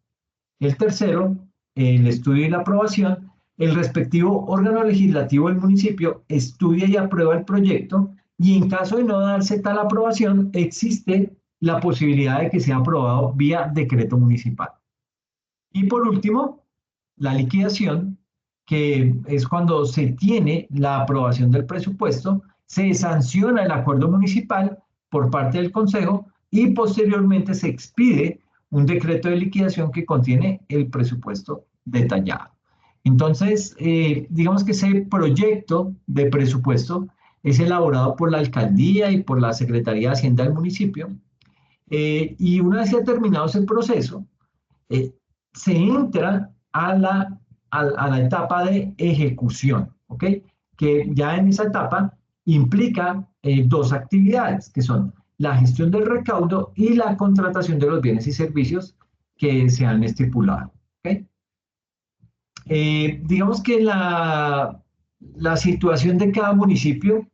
El tercero, el estudio y la aprobación. El respectivo órgano legislativo del municipio estudia y aprueba el proyecto y en caso de no darse tal aprobación, existe la posibilidad de que sea aprobado vía decreto municipal. Y por último, la liquidación, que es cuando se tiene la aprobación del presupuesto, se sanciona el acuerdo municipal por parte del Consejo y posteriormente se expide un decreto de liquidación que contiene el presupuesto detallado. Entonces, digamos que ese proyecto de presupuesto es elaborado por la alcaldía y por la Secretaría de Hacienda del municipio. Y una vez ya terminado ese proceso, eh, se entra a la etapa de ejecución, ¿ok? Que ya en esa etapa implica dos actividades, que son la gestión del recaudo y la contratación de los bienes y servicios que se han estipulado, ¿ok? Digamos que la situación de cada municipio,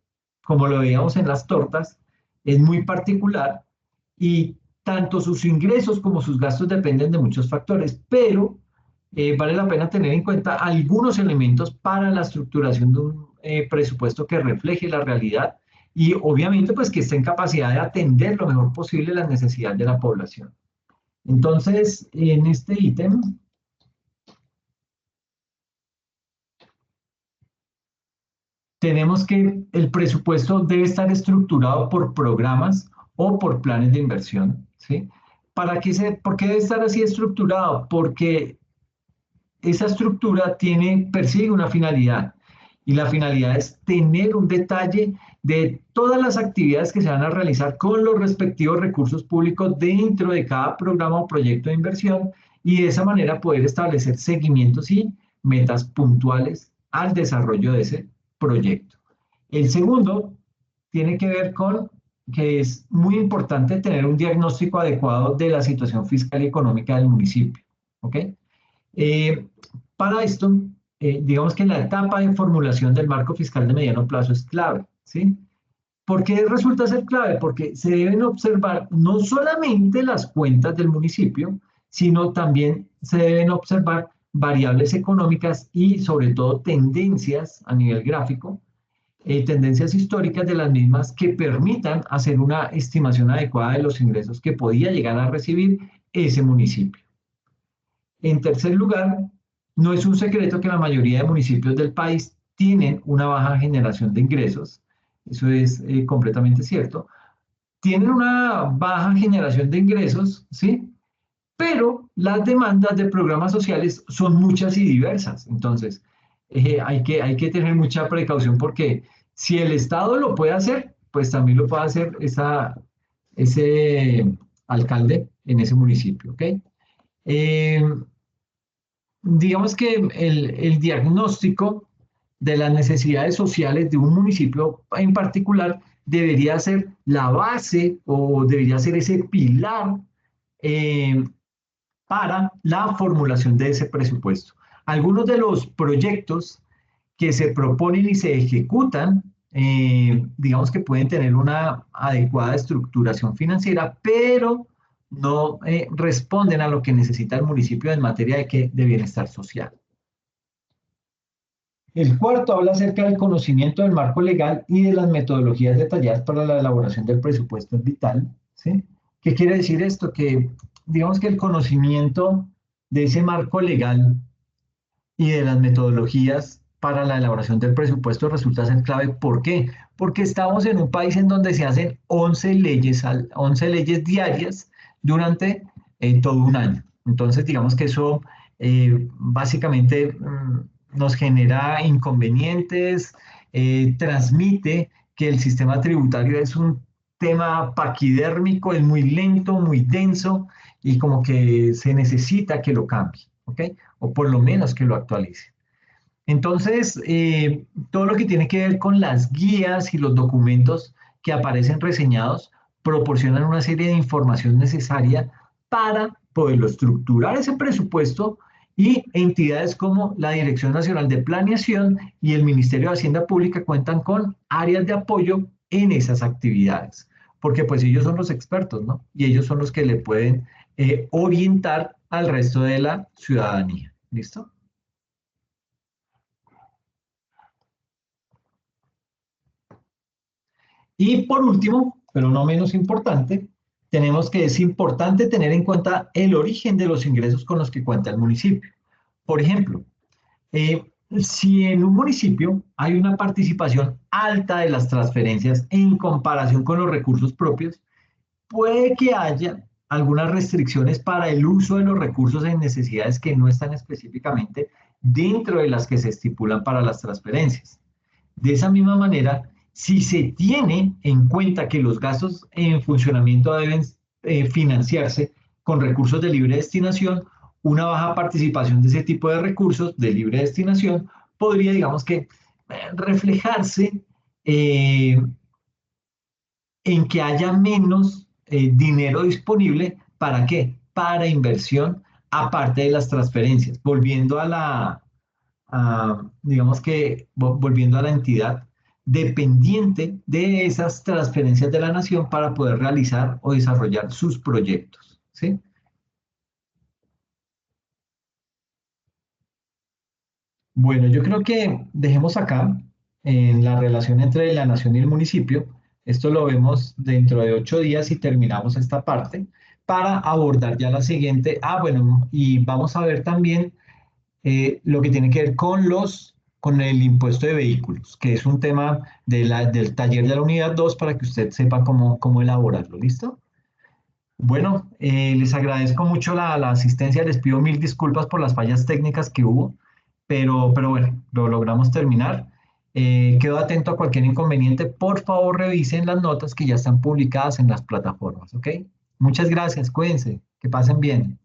como lo veíamos en las tortas, es muy particular y tanto sus ingresos como sus gastos dependen de muchos factores, pero vale la pena tener en cuenta algunos elementos para la estructuración de un presupuesto que refleje la realidad y obviamente pues que esté en capacidad de atender lo mejor posible las necesidades de la población. Entonces, en este ítem tenemos que el presupuesto debe estar estructurado por programas o por planes de inversión, ¿sí? ¿Por qué debe estar así estructurado? Porque esa estructura persigue una finalidad y la finalidad es tener un detalle de todas las actividades que se van a realizar con los respectivos recursos públicos dentro de cada programa o proyecto de inversión y de esa manera poder establecer seguimientos y metas puntuales al desarrollo de ese proyecto. El segundo tiene que ver con que es muy importante tener un diagnóstico adecuado de la situación fiscal y económica del municipio. ¿Ok? Eh, para esto, digamos que la etapa de formulación del marco fiscal de mediano plazo es clave, ¿sí? ¿Por qué resulta ser clave? Porque se deben observar no solamente las cuentas del municipio, sino también se deben observar variables económicas y sobre todo tendencias a nivel gráfico, tendencias históricas de las mismas que permitan hacer una estimación adecuada de los ingresos que podía llegar a recibir ese municipio. En tercer lugar, no es un secreto que la mayoría de municipios del país tienen una baja generación de ingresos. Eso es completamente cierto. Tienen una baja generación de ingresos, ¿sí? Pero las demandas de programas sociales son muchas y diversas. Entonces, hay que tener mucha precaución porque si el Estado lo puede hacer, pues también lo puede hacer ese alcalde en ese municipio, ¿ok? Eh, digamos que el diagnóstico de las necesidades sociales de un municipio en particular debería ser la base o debería ser ese pilar eh, para la formulación de ese presupuesto. Algunos de los proyectos que se proponen y se ejecutan, digamos que pueden tener una adecuada estructuración financiera, pero no responden a lo que necesita el municipio en materia de bienestar social. El cuarto habla acerca del conocimiento del marco legal y de las metodologías detalladas para la elaboración del presupuesto es vital, ¿sí? ¿Qué quiere decir esto? Que digamos que el conocimiento de ese marco legal y de las metodologías para la elaboración del presupuesto resulta ser clave. ¿Por qué? Porque estamos en un país en donde se hacen 11 leyes diarias durante todo un año. Entonces, digamos que eso básicamente nos genera inconvenientes, transmite que el sistema tributario es un tema paquidérmico, es muy lento, muy denso y como que se necesita que lo cambie, ¿ok? O por lo menos que lo actualice. Entonces, todo lo que tiene que ver con las guías y los documentos que aparecen reseñados proporcionan una serie de información necesaria para poderlo estructurar ese presupuesto y entidades como la Dirección Nacional de Planeación y el Ministerio de Hacienda Pública cuentan con áreas de apoyo en esas actividades, porque pues ellos son los expertos, ¿no? Y ellos son los que le pueden orientar al resto de la ciudadanía. ¿Listo? Y por último, pero no menos importante, tenemos que es importante tener en cuenta el origen de los ingresos con los que cuenta el municipio. Por ejemplo, si en un municipio hay una participación alta de las transferencias en comparación con los recursos propios, puede que haya algunas restricciones para el uso de los recursos en necesidades que no están específicamente dentro de las que se estipulan para las transferencias. De esa misma manera, si se tiene en cuenta que los gastos en funcionamiento deben financiarse con recursos de libre destinación, una baja participación de ese tipo de recursos de libre destinación podría, digamos que, reflejarse eh, en que haya menos dinero disponible. ¿Para qué? Para inversión, aparte de las transferencias. Volviendo a digamos que, volviendo a la entidad dependiente de esas transferencias de la nación para poder realizar o desarrollar sus proyectos. ¿Sí? Bueno, yo creo que dejemos acá en la relación entre la nación y el municipio. Esto lo vemos dentro de 8 días y terminamos esta parte para abordar ya la siguiente. Bueno, y vamos a ver también lo que tiene que ver con el impuesto de vehículos, que es un tema del taller de la unidad 2 para que usted sepa cómo elaborarlo. ¿Listo? Bueno, les agradezco mucho la asistencia, les pido mil disculpas por las fallas técnicas que hubo, pero bueno, lo logramos terminar. Quedo atento a cualquier inconveniente. Por favor, revisen las notas que ya están publicadas en las plataformas, ¿ok? Muchas gracias, cuídense, que pasen bien.